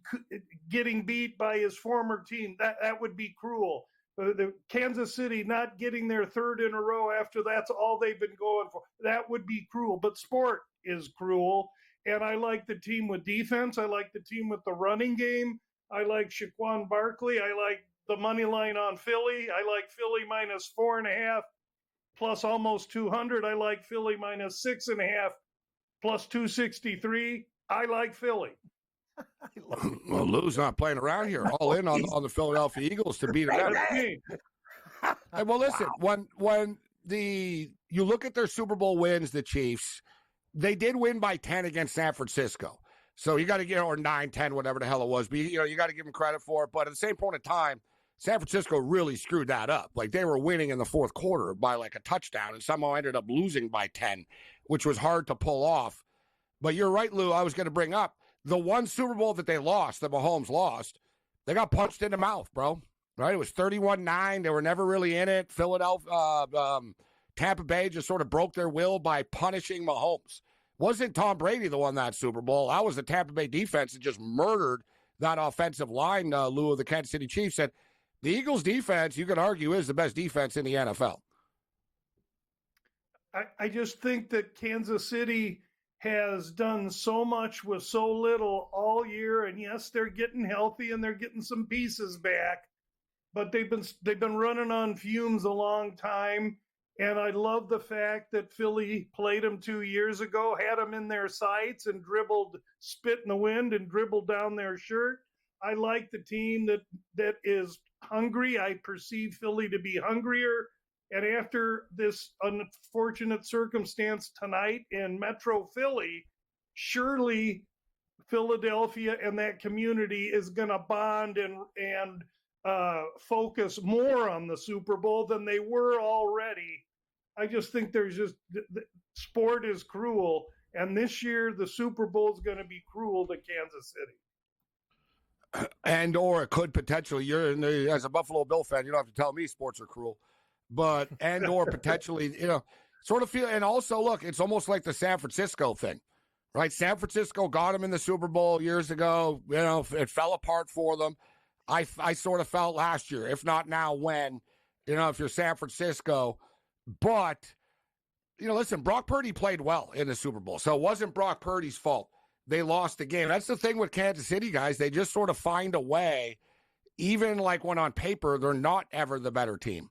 getting beat by his former team, that would be cruel. The Kansas City not getting their third in a row after that's all they've been going for, that would be cruel. But sport is cruel. And I like the team with defense. I like the team with the running game. I like Saquon Barkley. I like the money line on Philly. I like Philly minus 4.5 plus almost 200. I like Philly minus 6.5 plus 263. I like Philly. Well, Lou's not playing around here. All in on the Philadelphia Eagles to beat them. Well, listen, when you look at their Super Bowl wins, the Chiefs, they did win by 10 against San Francisco. So you got to or 9-10, whatever the hell it was. But you got to give them credit for it. But at the same point in time, San Francisco really screwed that up. Like, they were winning in the fourth quarter by like a touchdown and somehow ended up losing by 10, which was hard to pull off. But you're right, Lou, I was going to bring up the one Super Bowl that they lost, that Mahomes lost, they got punched in the mouth, bro. Right? It was 31-9. They were never really in it. Tampa Bay just sort of broke their will by punishing Mahomes. Wasn't Tom Brady the one that Super Bowl? That was the Tampa Bay defense that just murdered that offensive line, Lou, of the Kansas City Chiefs. And the Eagles' defense, you could argue, is the best defense in the NFL. I just think that Kansas City has done so much with so little all year, and yes, they're getting healthy and they're getting some pieces back, but they've been running on fumes a long time. And I love the fact that Philly played them 2 years ago, had them in their sights and spit in the wind and dribbled down their shirt. I like the team that is hungry. I perceive Philly to be hungrier. And after this unfortunate circumstance tonight in Metro Philly, surely Philadelphia and that community is going to bond and focus more on the Super Bowl than they were already. I just think sport is cruel. And this year, the Super Bowl is going to be cruel to Kansas City. And or it could potentially, as a Buffalo Bill fan, you don't have to tell me sports are cruel. But, and or potentially, sort of feel, and also, look, it's almost like the San Francisco thing, right? San Francisco got them in the Super Bowl years ago. It fell apart for them. I sort of felt last year, if not now, when, if you're San Francisco. But, listen, Brock Purdy played well in the Super Bowl. So it wasn't Brock Purdy's fault. They lost the game. That's the thing with Kansas City, guys. They just sort of find a way, even like when on paper, they're not ever the better team.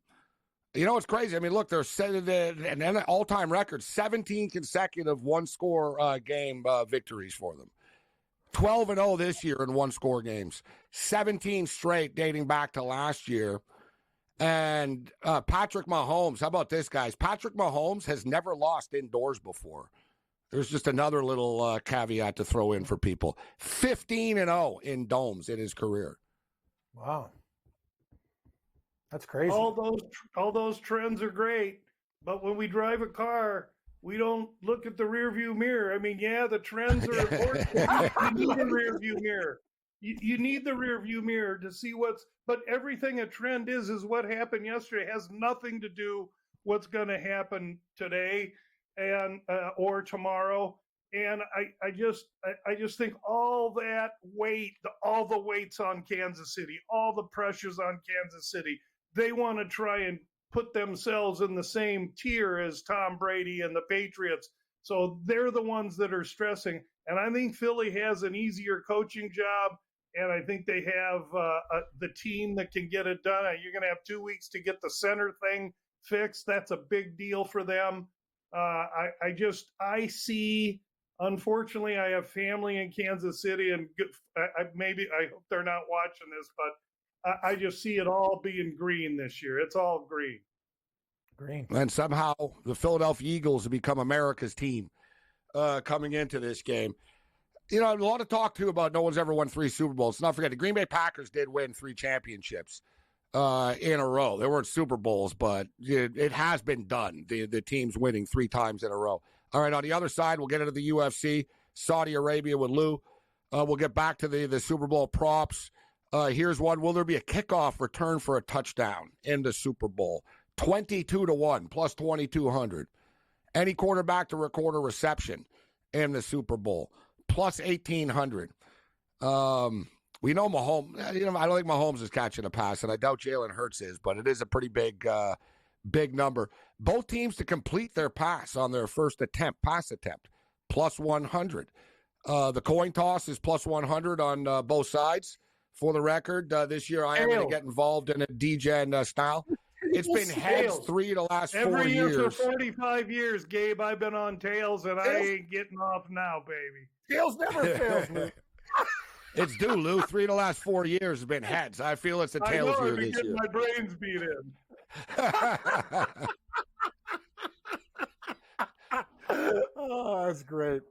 It's crazy. I mean, look, they're setting an all-time record, 17 consecutive one-score game victories for them. 12-0 this year in one-score games. 17 straight dating back to last year. And Patrick Mahomes, how about this, guys? Patrick Mahomes has never lost indoors before. There's just another little caveat to throw in for people. 15-0 in domes in his career. Wow. That's crazy. All those trends are great, but when we drive a car, we don't look at the rearview mirror. I mean, yeah, the trends are important. You need the rearview mirror. You need the rearview mirror to see but everything a trend is what happened yesterday. It has nothing to do what's going to happen today and or tomorrow. And I just think all that weight, all the weights on Kansas City, all the pressures on Kansas City. They want to try and put themselves in the same tier as Tom Brady and the Patriots. So they're the ones that are stressing. And I think Philly has an easier coaching job. And I think they have the team that can get it done. You're going to have 2 weeks to get the center thing fixed. That's a big deal for them. I see, unfortunately, I have family in Kansas City, and I hope they're not watching this, but I just see it all being green this year. It's all green. Green. And somehow the Philadelphia Eagles have become America's team coming into this game. A lot of talk, too, about no one's ever won 3 Super Bowls. Let's not forget, the Green Bay Packers did win 3 championships in a row. They weren't Super Bowls, but it has been done, the teams winning 3 times in a row. All right, on the other side, we'll get into the UFC, Saudi Arabia with Lou. We'll get back to the Super Bowl props. Here's one. Will there be a kickoff return for a touchdown in the Super Bowl? 22-1, plus 2,200. Any quarterback to record a reception in the Super Bowl, plus 1,800. We know Mahomes. I don't think Mahomes is catching a pass, and I doubt Jalen Hurts is, but it is a pretty big number. Both teams to complete their pass on their first pass attempt, plus 100. The coin toss is plus 100 on both sides. For the record, this year I am going to get involved in a DGen style. It's been heads 3 the last 4 years. Every year for 45 years, Gabe, I've been on tails, and I ain't getting off now, baby. Tails never fails me. It's due, Lou. 3 the last 4 years has been heads. I feel it's a tails year this year. My brain's beat in. Oh, that's great.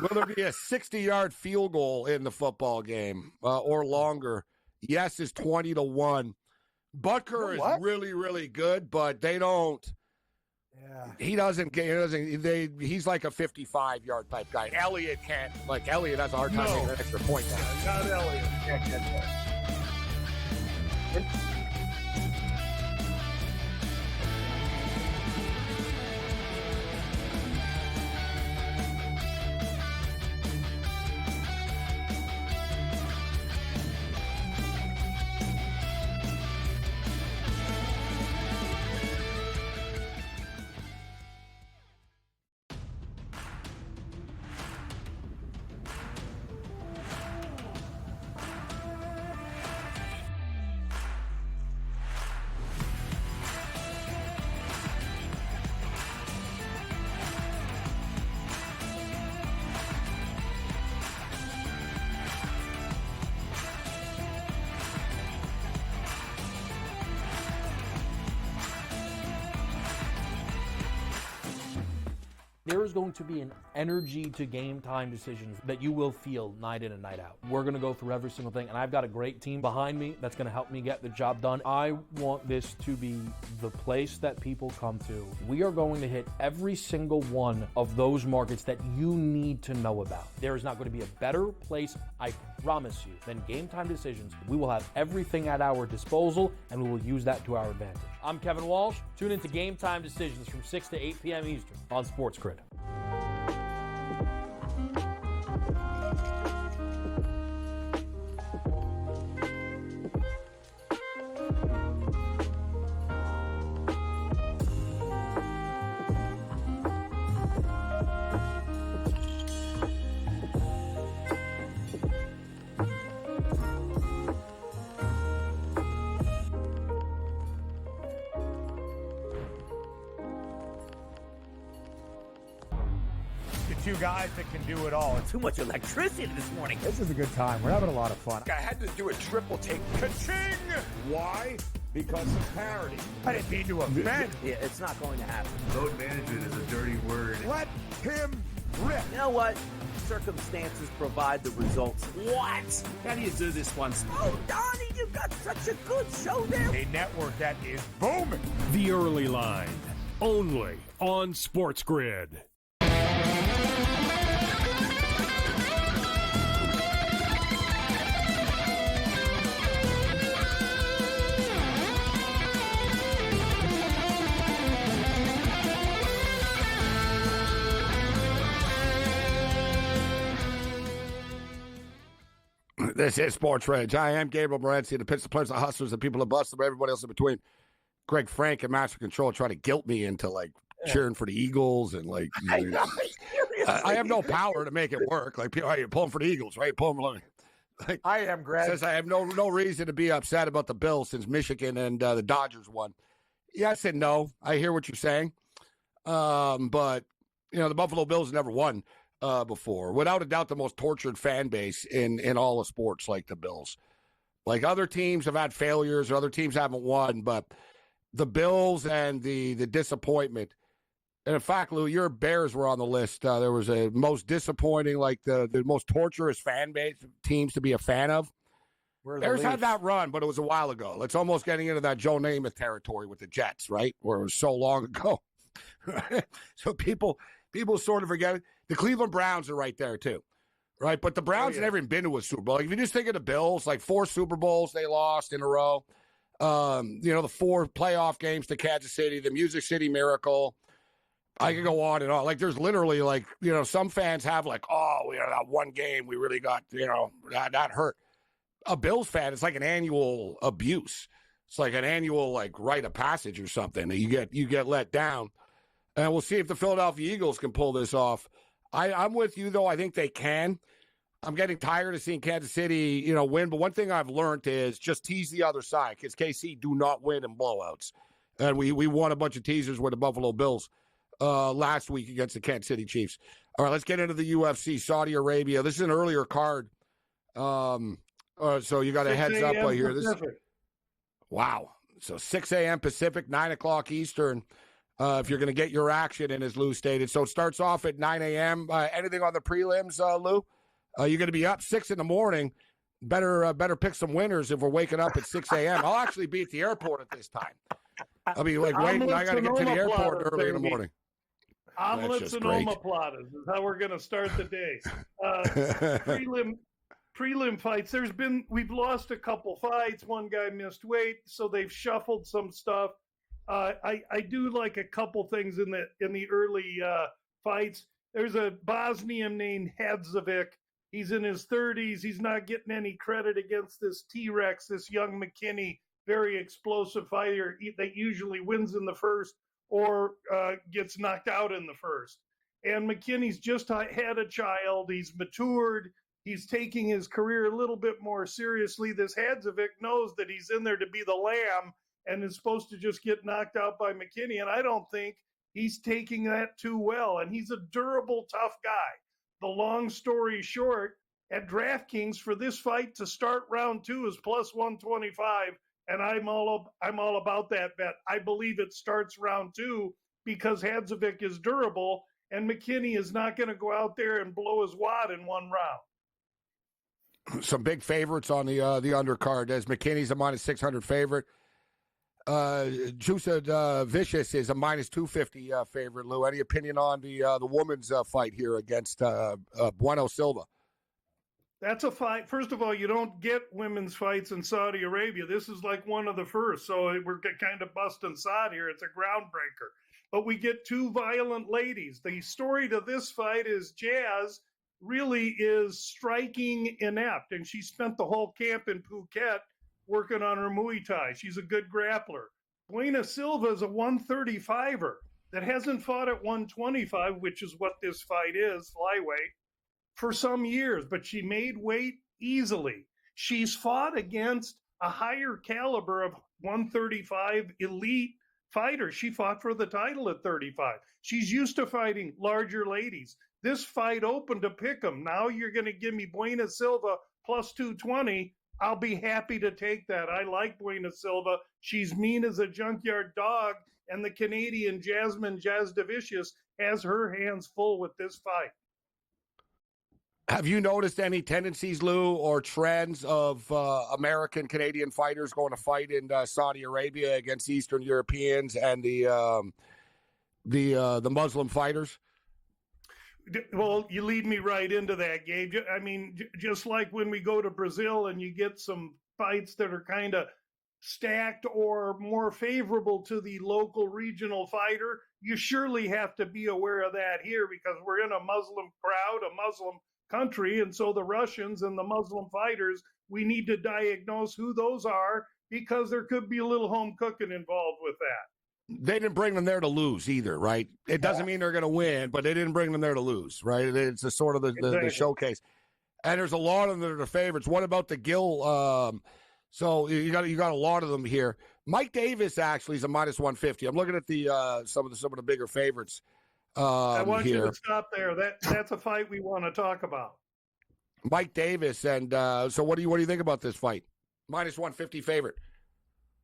Will there be a 60-yard field goal in the football game or longer? Yes is 20-1. Butker is really, really good, but they don't. Yeah. He's like a 55-yard type guy. Elliott can't. Like, Elliott has a hard time making an extra point now. Not Elliott. Can't get that. There is going to be an energy to game time decisions that you will feel night in and night out. We're going to go through every single thing, and I've got a great team behind me that's going to help me get the job done. I want this to be the place that people come to. We are going to hit every single one of those markets that you need to know about. There is not going to be a better place, I promise you, than Game Time Decisions. We will have everything at our disposal, and we will use that to our advantage. I'm Kevin Walsh. Tune into Game Time Decisions from 6 to 8 p.m. Eastern on SportsGrid. Two guys that can do it all. Too much electricity this morning. This is a good time. We're having a lot of fun. I had to do a triple take. Ka-ching! Why? Because of parity. I didn't mean to offend. Yeah, it's not going to happen. Load management is a dirty word. Let him rip. You know what? Circumstances provide the results. What? How do you do this one? Oh, Donnie, you've got such a good show there. A network that is booming. The Early Line, only on SportsGrid. This is SportsRage. I am Gabriel Morency, the Pittsburgh Players, the Hustlers, the people that bust them, everybody else in between. Greg Frank and Master Control try to guilt me into cheering for the Eagles and I have no power to make it work. Like, people, you're pulling for the Eagles, right? I am, Greg. Says I have no reason to be upset about the Bills since Michigan and the Dodgers won. Yes and no. I hear what you're saying. But, the Buffalo Bills never won before. Without a doubt, the most tortured fan base in all of sports, like the Bills. Like, other teams have had failures or other teams haven't won, but the Bills and the disappointment. And in fact, Lou, your Bears were on the list. There was a most disappointing, the most torturous fan base teams to be a fan of. Bears had that run, but it was a while ago. It's almost getting into that Joe Namath territory with the Jets, right? Where it was so long ago. So people sort of forget it. The Cleveland Browns are right there too, right? But the Browns never even been to a Super Bowl. Like, if you just think of the Bills, like 4 Super Bowls they lost in a row. The 4 playoff games to Kansas City, the Music City Miracle. I could go on and on. Like, there's literally, like, some fans have, like, that one game we really got, that hurt. A Bills fan, it's like an annual abuse. It's like an annual, like, rite of passage or something. You get let down. And we'll see if the Philadelphia Eagles can pull this off. I'm with you, though. I think they can. I'm getting tired of seeing Kansas City, win. But one thing I've learned is just tease the other side, because KC do not win in blowouts. And we won a bunch of teasers with the Buffalo Bills last week against the Kansas City Chiefs. All right, let's get into the UFC. Saudi Arabia. This is an earlier card. So you got a heads up right here. Wow. So 6 a.m. Pacific, 9 o'clock Eastern. If you're going to get your action in, as Lou stated. So it starts off at 9 a.m. Anything on the prelims, Lou? You're going to be up 6 in the morning. Better pick some winners if we're waking up at 6 a.m. I'll actually be at the airport at this time. I'll be like waiting. I got to get to the airport early in the morning. Omelets and omoplatas is how we're going to start the day. Prelim fights. We've lost a couple fights. One guy missed weight, so they've shuffled some stuff. I do like a couple things in the early fights. There's a Bosnian named Hadzovic. He's in his 30s. He's not getting any credit against this T-Rex, this young McKinney, very explosive fighter that usually wins in the first or gets knocked out in the first. And McKinney's just had a child. He's matured. He's taking his career a little bit more seriously. This Hadzovic knows that he's in there to be the lamb and is supposed to just get knocked out by McKinney. And I don't think he's taking that too well. And he's a durable, tough guy. The long story short, at DraftKings for this fight to start round 2 is plus 125. And I'm all about that bet. I believe it starts round 2 because Hadzovic is durable and McKinney is not going to go out there and blow his wad in one round. Some big favorites on the undercard. As McKinney's a minus 600 favorite. Jusa Vicious is a minus 250 favorite. Lou, any opinion on the women's fight here against Bueno Silva? That's a fight. First of all, you don't get women's fights in Saudi Arabia. This is like one of the first, so we're kind of busting sod here. It's a groundbreaker. But we get 2 violent ladies. The story to this fight is Jazz really is striking inept, and she spent the whole camp in Phuket working on her Muay Thai. She's a good grappler. Buena Silva is a 135er that hasn't fought at 125, which is what this fight is, flyweight, for some years, but she made weight easily. She's fought against a higher caliber of 135 elite fighters. She fought for the title at 35. She's used to fighting larger ladies. This fight opened to pick 'em. Now you're going to give me Buena Silva plus 220. I'll be happy to take that. I like Buena Silva. She's mean as a junkyard dog, and the Canadian Jasmine Jasdavicius has her hands full with this fight. Have you noticed any tendencies, Lou, or trends of American Canadian fighters going to fight in Saudi Arabia against Eastern Europeans and the Muslim fighters? Well, you lead me right into that, Gabe. I mean, just like when we go to Brazil and you get some fights that are kind of stacked or more favorable to the local regional fighter, you surely have to be aware of that here because we're in a Muslim crowd, a Muslim country, and so the Russians and the Muslim fighters, we need to diagnose who those are because there could be a little home cooking involved with that. They didn't bring them there to lose either, right? It doesn't mean they're going to win, but they didn't bring them there to lose, right? It's a sort of the showcase. And there's a lot of them that are the favorites. What about the Gill? So you got a lot of them here. Mike Davis actually is a minus 150. I'm looking at the some of the bigger favorites. I want you to stop there. That's a fight we want to talk about. Mike Davis, and so what do you think about this fight? Minus 150 favorite.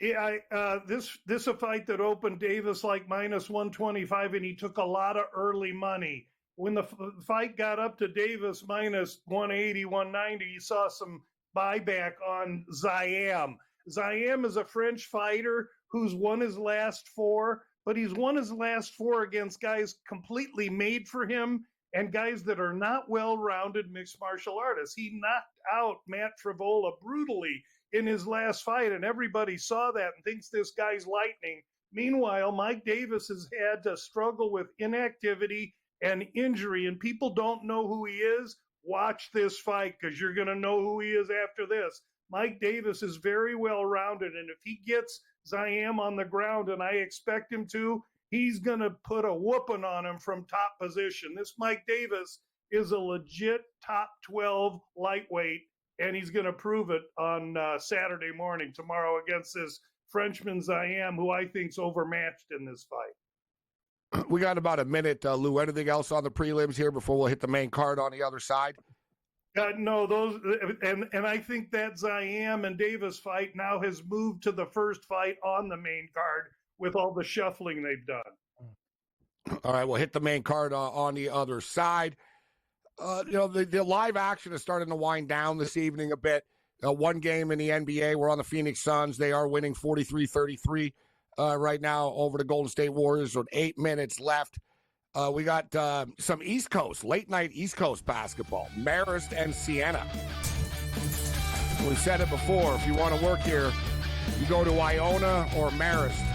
Yeah, this a fight that opened Davis like minus 125, and he took a lot of early money. When the fight got up to Davis minus 180, 190, you saw some buyback on Zayam. Zayam is a French fighter who's won his last 4, but he's won his last 4 against guys completely made for him. and guys that are not well-rounded mixed martial artists. He knocked out Matt Travola brutally in his last fight, and everybody saw that and thinks this guy's lightning. Meanwhile, Mike Davis has had to struggle with inactivity and injury, and people don't know who he is. Watch this fight because you're going to know who he is after this. Mike Davis is very well-rounded, and if he gets Zayam on the ground, and I expect him to, he's going to put a whooping on him from top position. This Mike Davis is a legit top 12 lightweight, and he's going to prove it on Saturday morning, tomorrow, against this Frenchman Zayam, who I think's overmatched in this fight. We got about a minute, Lou. Anything else on the prelims here before we'll hit the main card on the other side? No, those and I think that Zayam and Davis fight now has moved to the first fight on the main card with all the shuffling they've done. All right, we'll hit the main card on the other side. The live action is starting to wind down this evening a bit. One game in the NBA, we're on the Phoenix Suns. They are winning 43-33 right now over the Golden State Warriors with 8 minutes left. We got some East Coast, late-night East Coast basketball, Marist and Siena. We said it before, if you want to work here, you go to Iona or Marist.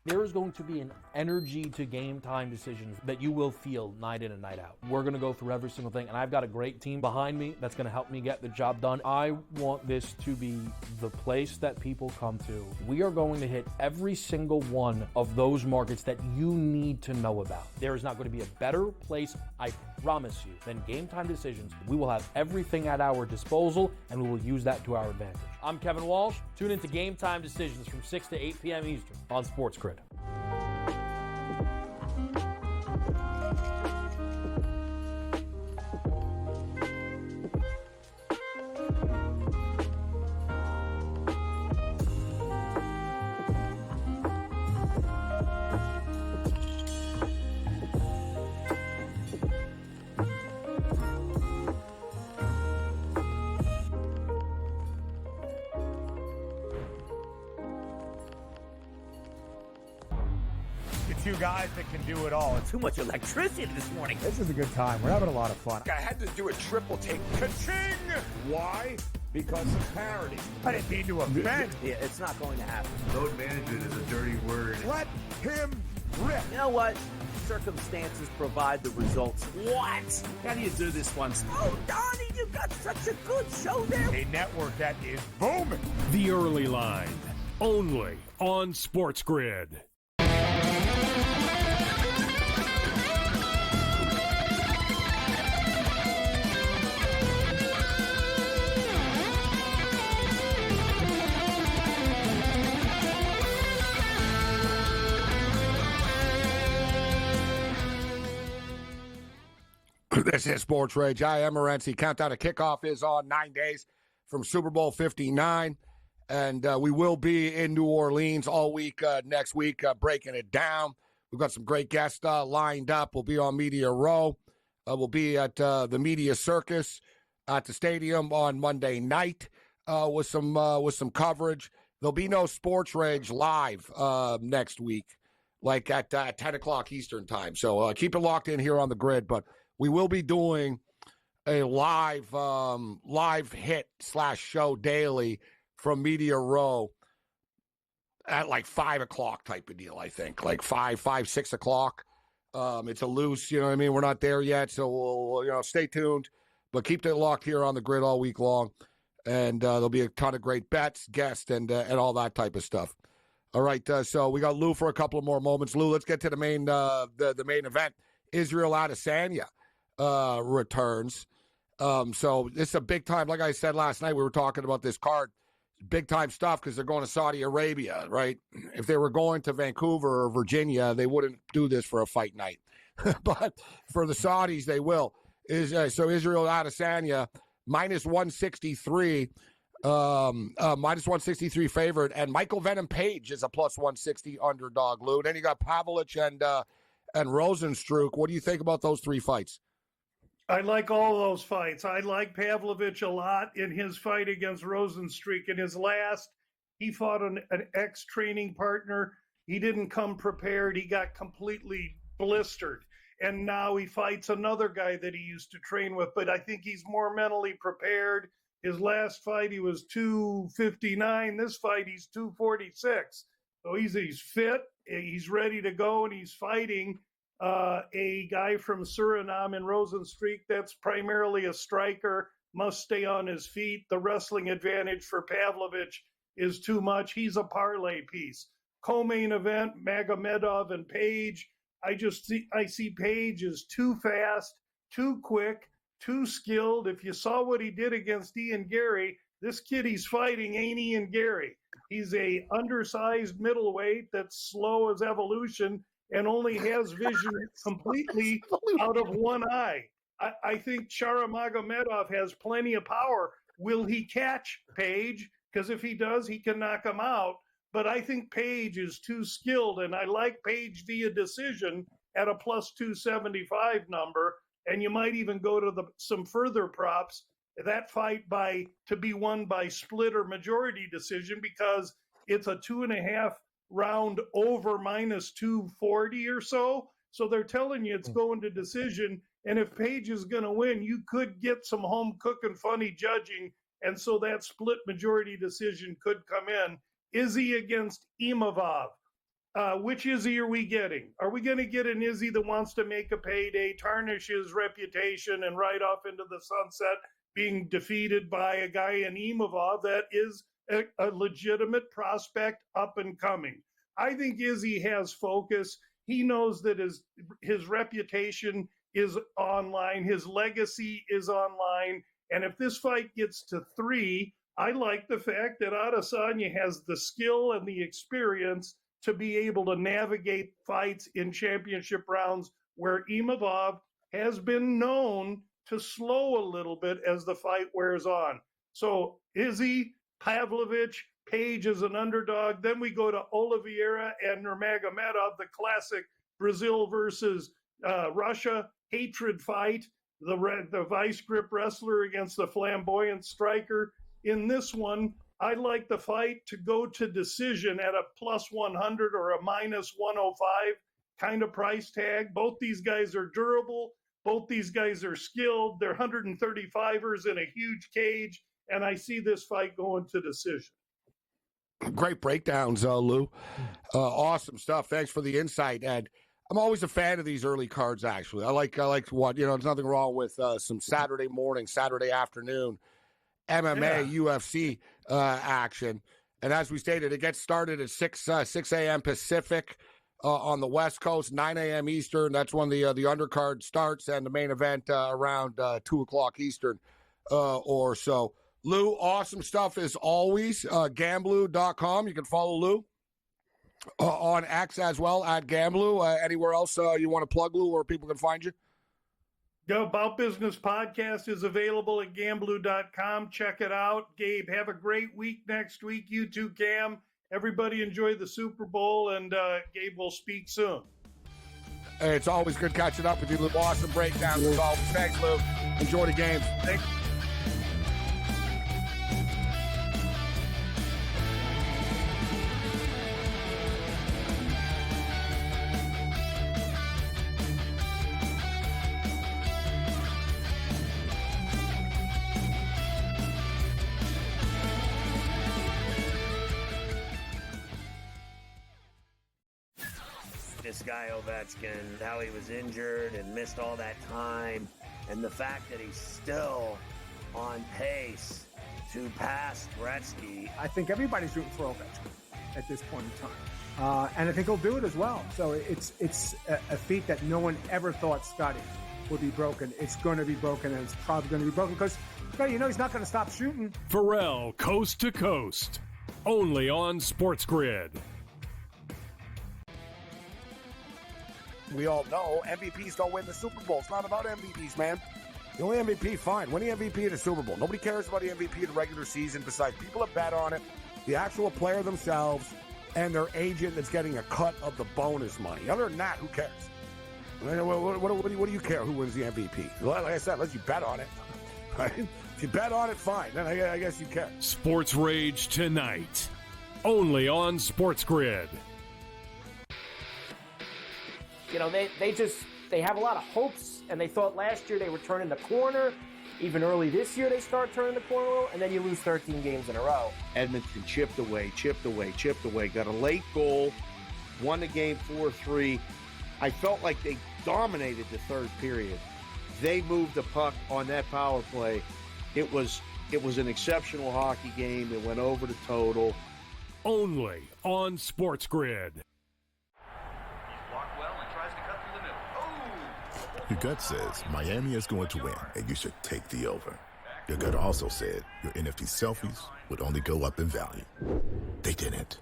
There is going to be an energy to game time decisions that you will feel night in and night out. We're going to go through every single thing, and I've got a great team behind me that's going to help me get the job done. I want this to be the place that people come to. We are going to hit every single one of those markets that you need to know about. There is not going to be a better place, I promise you, than Game Time Decisions. We will have everything at our disposal, and we will use that to our advantage. I'm Kevin Walsh. Tune into Game Time Decisions from 6 to 8 p.m. Eastern on SportsGrid. Two guys that can do it all. Too much electricity this morning. This is a good time. We're having a lot of fun. I had to do a triple take. Ka-ching! Why? Because of parity. I didn't mean to offend. Yeah, it's not going to happen. Load management is a dirty word. Let him rip. You know what? Circumstances provide the results. What? How do you do this once? Oh, Donnie, you got such a good show there. A network that is booming. The Early Line, only on SportsGrid. This is SportsRage. I am Morency. Countdown to kickoff is on 9 days from Super Bowl 59. And we will be in New Orleans all week next week, breaking it down. We've got some great guests lined up. We'll be on Media Row. We'll be at the Media Circus at the stadium on Monday night with some coverage. There'll be no SportsRage live next week, like at 10 o'clock Eastern time. So keep it locked in here on the grid. But we will be doing a live hit / show daily from Media Row at like 5 o'clock type of deal, I think, like 6 o'clock. It's a loose, you know what I mean? We're not there yet, so we'll stay tuned, but keep it locked here on the grid all week long. And there'll be a ton of great bets, guests, and all that type of stuff. All right, so we got Lou for a couple of more moments. Lou, let's get to the main the main event. Israel Adesanya returns. So this is a big time. Like I said last night, we were talking about this card. Big time stuff because they're going to Saudi Arabia, right? If they were going to Vancouver or Virginia, they wouldn't do this for a fight night. But for the Saudis, they will. So Israel Adesanya, minus 163, minus 163 favorite, and Michael Venom Page is a plus 160 underdog, Lou. Then you got Pavlich and Rosenstruck. What do you think about those three fights? I like all those fights. I like Pavlovich a lot in his fight against Rosenstruck. In his last, he fought an ex-training partner. He didn't come prepared. He got completely blistered. And now he fights another guy that he used to train with. But I think he's more mentally prepared. His last fight, he was 259. This fight, he's 246. So he's fit. He's ready to go, and he's fighting a guy from Suriname in Rosenstruck that's primarily a striker, must stay on his feet. The wrestling advantage for Pavlovich is too much. He's a parlay piece. Co-main event, Magomedov and Page. I see Page as too fast, too quick, too skilled. If you saw what he did against Ian Gary, this kid he's fighting ain't Ian Gary. He's a undersized middleweight that's slow as evolution and only has vision completely out of one eye. I think Shara Magomedov has plenty of power. Will he catch Page? Because if he does, he can knock him out. But I think Page is too skilled, and I like Page via decision at a plus 275 number. And you might even go to some further props. That fight to be won by split or majority decision because it's a 2.5 round over minus 240 or so. So they're telling you it's going to decision. And if Page is going to win, you could get some home cooking funny judging. And so that split majority decision could come in. Izzy against Imavov. Which Izzy are we getting? Are we going to get an Izzy that wants to make a payday, tarnish his reputation, and ride off into the sunset, being defeated by a guy in Imavov that is a legitimate prospect up and coming? I think Izzy has focus. He knows that his reputation is online. His legacy is online. And if this fight gets to 3, I like the fact that Adesanya has the skill and the experience to be able to navigate fights in championship rounds where Imavov has been known to slow a little bit as the fight wears on. So Izzy, Pavlovich, Page is an underdog. Then we go to Oliveira and Nurmagomedov, the classic Brazil versus Russia hatred fight, the vice grip wrestler against the flamboyant striker. In this one, I like the fight to go to decision at a plus 100 or a minus 105 kind of price tag. Both these guys are durable. Both these guys are skilled. They're 135ers in a huge cage, and I see this fight going to decision. Great breakdowns, Lou. Awesome stuff. Thanks for the insight. And I'm always a fan of these early cards, actually. I like what, there's nothing wrong with some Saturday morning, Saturday afternoon MMA, UFC action. And as we stated, it gets started at 6 a.m. Pacific on the West Coast, 9 a.m. Eastern. That's when the undercard starts, and the main event around 2 o'clock Eastern or so. Lou, awesome stuff as always. Gamblu.com. You can follow Lou on X as well, at Gamblu. Anywhere else you want to plug, Lou, where people can find you? The About Business podcast is available at Gamblu.com. Check it out. Gabe, have a great week next week. You too, Cam. Everybody enjoy the Super Bowl, and Gabe will speak soon. Hey, it's always good catching up with you, Lou. Awesome breakdowns as always. Thanks, Lou. Enjoy the games. Thanks. This guy Ovechkin, how he was injured and missed all that time, and the fact that he's still on pace to pass Gretzky. I think everybody's rooting for Ovechkin. at this point in time. And I think he'll do it as well. So it's a feat that no one ever thought Scotty would be broken. It's going to be broken, and it's probably going to be broken because he's not going to stop shooting. Pharrell, coast to coast, only on SportsGrid. We all know MVPs don't win the Super Bowl. It's not about MVPs, man. The only MVP, fine. Win the MVP of the Super Bowl. Nobody cares about the MVP of the regular season besides people that bet on it, the actual player themselves, and their agent that's getting a cut of the bonus money. Other than that, who cares? What do you care who wins the MVP? Like I said, unless you bet on it. Right? If you bet on it, fine. Then I guess you care. SportsRage tonight, only on SportsGrid. You know, they have a lot of hopes, and they thought last year they were turning the corner. Even early this year, they start turning the corner, and then you lose 13 games in a row. Edmonton chipped away, got a late goal, won the game 4-3. I felt like they dominated the third period. They moved the puck on that power play. It was an exceptional hockey game. It went over the total. Only on SportsGrid. Your gut says Miami is going to win, and you should take the over. Your gut also said your NFT selfies would only go up in value. They didn't.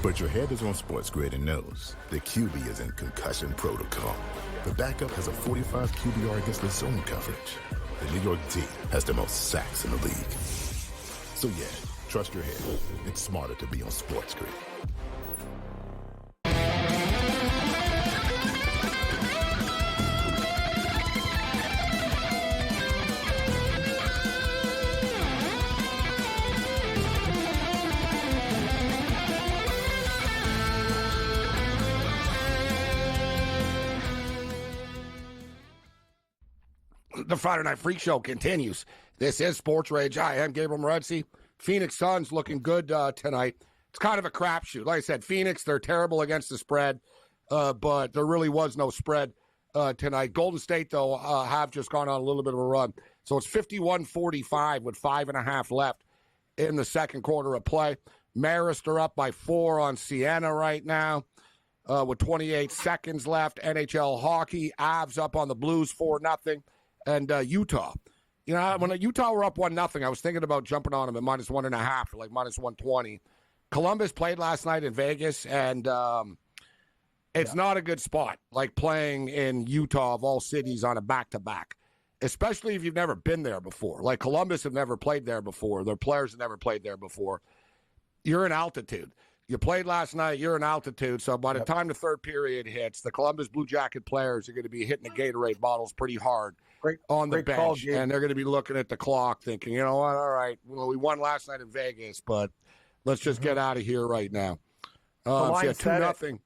But your head is on SportsGrid and knows the QB is in concussion protocol. The backup has a 45 QBR against the zone coverage. The New York D has the most sacks in the league. So yeah, trust your head. It's smarter to be on SportsGrid. The Friday Night Freak Show continues. This is SportsRage. I am Gabriel Morency. Phoenix Suns looking good tonight. It's kind of a crapshoot. Like I said, Phoenix, they're terrible against the spread, but there really was no spread tonight. Golden State, though, have just gone on a little bit of a run. So it's 51-45 with 5.5 left in the second quarter of play. Marist are up by 4 on Siena right now with 28 seconds left. NHL hockey, Avs up on the Blues 4-0. And Utah. You know, when Utah were up 1-0, I was thinking about jumping on them at -1.5 or like -120. Columbus played last night in Vegas, and it's not a good spot, like playing in Utah of all cities on a back-to-back, especially if you've never been there before. Like Columbus have never played there before. Their players have never played there before. You're in altitude. You played last night, you're in altitude, so by the time the third period hits, the Columbus Blue Jacket players are going to be hitting the Gatorade bottles pretty hard on the bench, and they're going to be looking at the clock thinking, you know what, all right, well, we won last night in Vegas, but let's just get out of here right now. So yeah, 2-0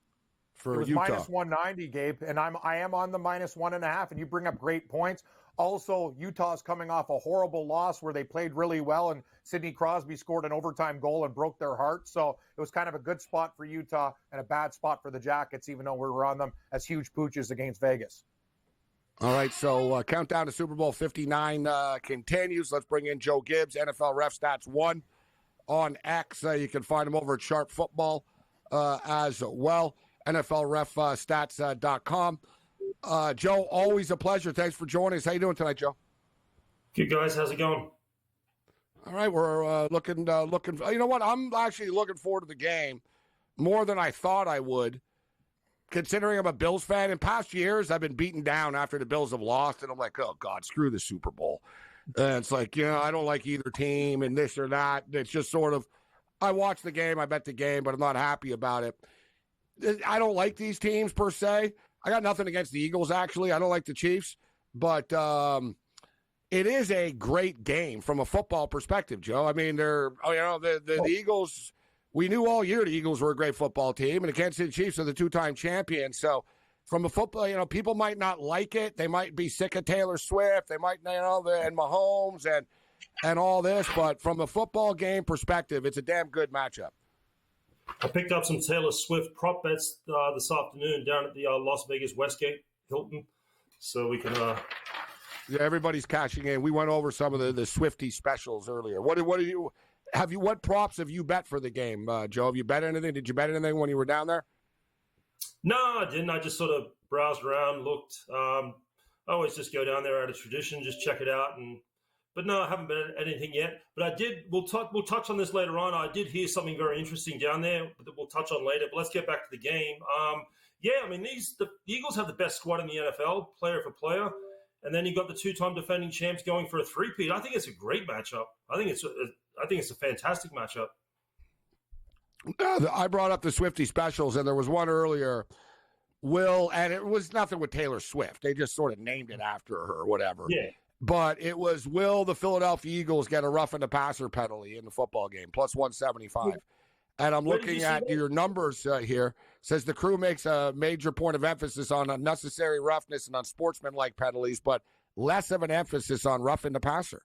for Utah. It was -190, Gabe, and I am on the -1.5, and you bring up great points. Also, Utah's coming off a horrible loss where they played really well, and Sidney Crosby scored an overtime goal and broke their heart. So it was kind of a good spot for Utah and a bad spot for the Jackets, even though we were on them as huge pooches against Vegas. All right, so countdown to Super Bowl 59 continues. Let's bring in Joe Gibbs, NFL Ref Stats 1 on X. You can find him over at Sharp Football as well, NFLRefStats.com. Joe, always a pleasure. Thanks for joining us. How you doing tonight, Joe? Good, guys. How's it going? All right, we're looking. You know what? I'm actually looking forward to the game more than I thought I would, considering I'm a Bills fan. In past years, I've been beaten down after the Bills have lost, and I'm like, oh, God, screw the Super Bowl. And it's like, you know, I don't like either team and this or that. It's just sort of, I watch the game, I bet the game, but I'm not happy about it. I don't like these teams per se. I got nothing against the Eagles, actually. I don't like the Chiefs, but it is a great game from a football perspective, Joe. I mean, the Eagles, we knew all year the Eagles were a great football team, and the Kansas City Chiefs are the two-time champions. So from a football, you know, people might not like it. They might be sick of Taylor Swift. They might, and Mahomes and all this. But from a football game perspective, it's a damn good matchup. I picked up some Taylor Swift prop bets this afternoon down at the Las Vegas Westgate Hilton, so we can. Yeah, everybody's cashing in. We went over some of the Swiftie specials earlier. What do you? What props have you bet for the game, Joe? Have you bet anything? Did you bet anything when you were down there? No, I didn't. I just sort of browsed around, looked. I always just go down there out of tradition, just check it out. But no, I haven't bet anything yet. But I did. We'll touch on this later on. I did hear something very interesting down there that we'll touch on later. But let's get back to the game. I mean, the Eagles have the best squad in the NFL, player for player. And then you got the two-time defending champs going for a three-peat. I think it's a great matchup. I think it's a fantastic matchup. I brought up the Swifty specials, and there was one earlier. And it was nothing with Taylor Swift. They just sort of named it after her or whatever. Yeah. But it was, will the Philadelphia Eagles get a roughing the passer penalty in the football game? Plus 175. And I'm looking at your numbers here. Says the crew makes a major point of emphasis on unnecessary roughness and unsportsmanlike penalties, but less of an emphasis on roughing the passer.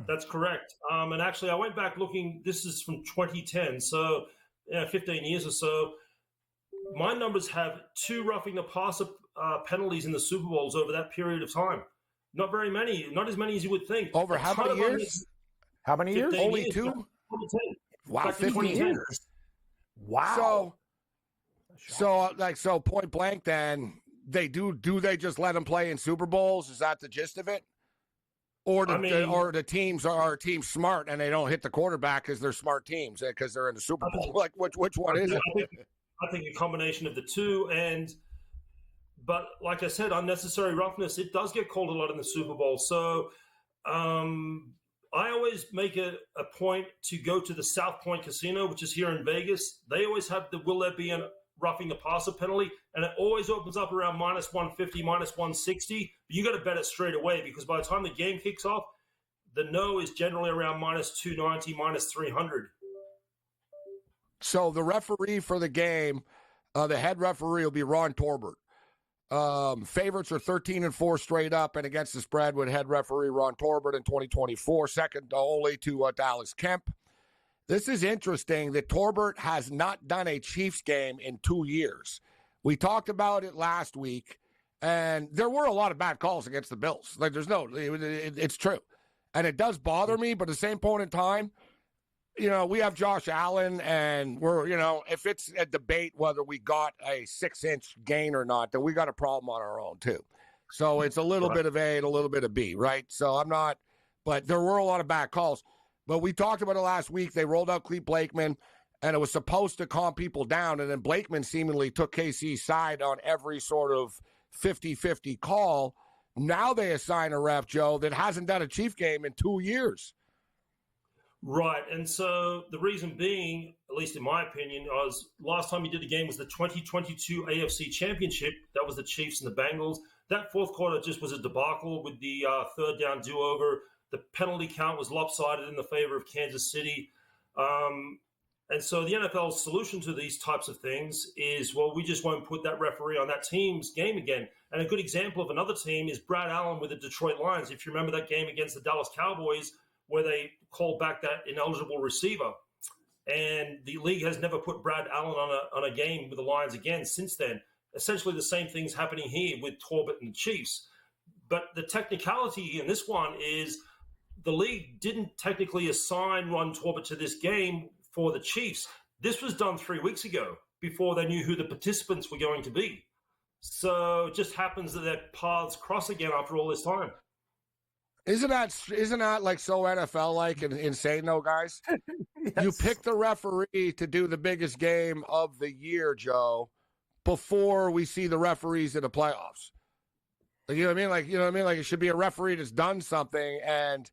That's correct. And actually, I went back looking. This is from 2010, so 15 years or so. My numbers have 2 roughing the passer penalties in the Super Bowls over that period of time. Not very many. Not as many as you would think. Over how many years? How many years? Only years, 2? Wow, 15 years. Wow. So point blank then, they do they just let them play in Super Bowls? Is that the gist of it? Or the teams are smart and they don't hit the quarterback because they're smart teams because they're in the Super Bowl? Like which one is it? I think a combination of the two. But like I said, unnecessary roughness, it does get called a lot in the Super Bowl. So I always make a point to go to the South Point Casino, which is here in Vegas. They always have the will there be a roughing the passer penalty, and it always opens up around minus 150, minus 160. But you got to bet it straight away because by the time the game kicks off, the no is generally around minus 290, minus 300. So the referee for the game, the head referee will be Ron Torbert. Favorites are 13-4 straight up, and against the spread with head referee Ron Torbert in 2024, second only to Dallas Kemp. This is interesting that Torbert has not done a Chiefs game in 2 years. We talked about it last week, and there were a lot of bad calls against the Bills. Like, it's true. And it does bother me, but at the same point in time, we have Josh Allen, and we're, if it's a debate whether we got a 6-inch gain or not, then we got a problem on our own, too. So it's a little bit of A and a little bit of B, right? So but there were a lot of bad calls. But we talked about it last week. They rolled out Clete Blakeman, and it was supposed to calm people down. And then Blakeman seemingly took KC's side on every sort of 50-50 call. Now they assign a ref, Joe, that hasn't done a Chief game in 2 years. Right. And so the reason being, at least in my opinion, was last time he did the game was the 2022 AFC Championship. That was the Chiefs and the Bengals. That fourth quarter just was a debacle with the third down do-over. The penalty count was lopsided in the favor of Kansas City. And so the NFL's solution to these types of things is, well, we just won't put that referee on that team's game again. And a good example of another team is Brad Allen with the Detroit Lions. If you remember that game against the Dallas Cowboys where they called back that ineligible receiver. And the league has never put Brad Allen on a game with the Lions again since then. Essentially the same thing's happening here with Torbert and the Chiefs. But the technicality in this one is the league didn't technically assign Ron Torbert to this game for the Chiefs. This was done 3 weeks ago before they knew who the participants were going to be. So it just happens that their paths cross again after all this time. Isn't that like so NFL-like and insane, though, guys? Yes. You pick the referee to do the biggest game of the year, Joe, before we see the referees in the playoffs. Like, you know what I mean? Like it should be a referee that's done something and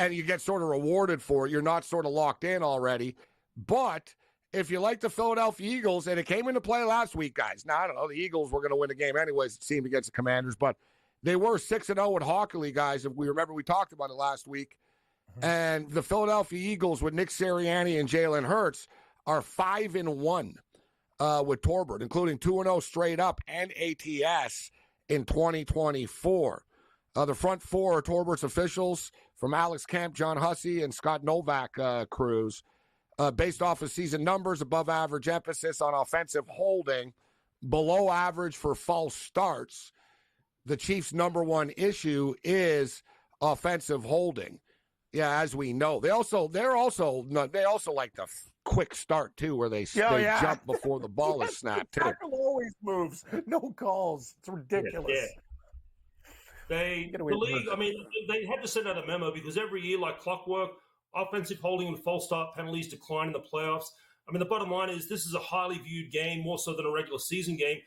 you get sort of rewarded for it. You're not sort of locked in already. But if you like the Philadelphia Eagles, and it came into play last week, guys. Now, I don't know. The Eagles were going to win the game anyways, it seemed, against the Commanders. But they were 6-0 in Hockey, guys. If we remember, we talked about it last week. Mm-hmm. And the Philadelphia Eagles with Nick Sirianni and Jalen Hurts are 5-1 with Torbert, including 2-0 straight up and ATS in 2024. The front four are Torbert's officials from Alex Kemp, John Hussey, and Scott Novak crews. Based off of season numbers, above average emphasis on offensive holding, below average for false starts. The Chiefs' number one issue is offensive holding. Yeah, as we know, they're also like the quick start too, where they jump before the ball is snapped too. Tackle always moves, no calls. It's ridiculous. The league, I mean, they had to send out a memo because every year, like clockwork, offensive holding and false start penalties decline in the playoffs. I mean, the bottom line is this is a highly viewed game, more so than a regular season game.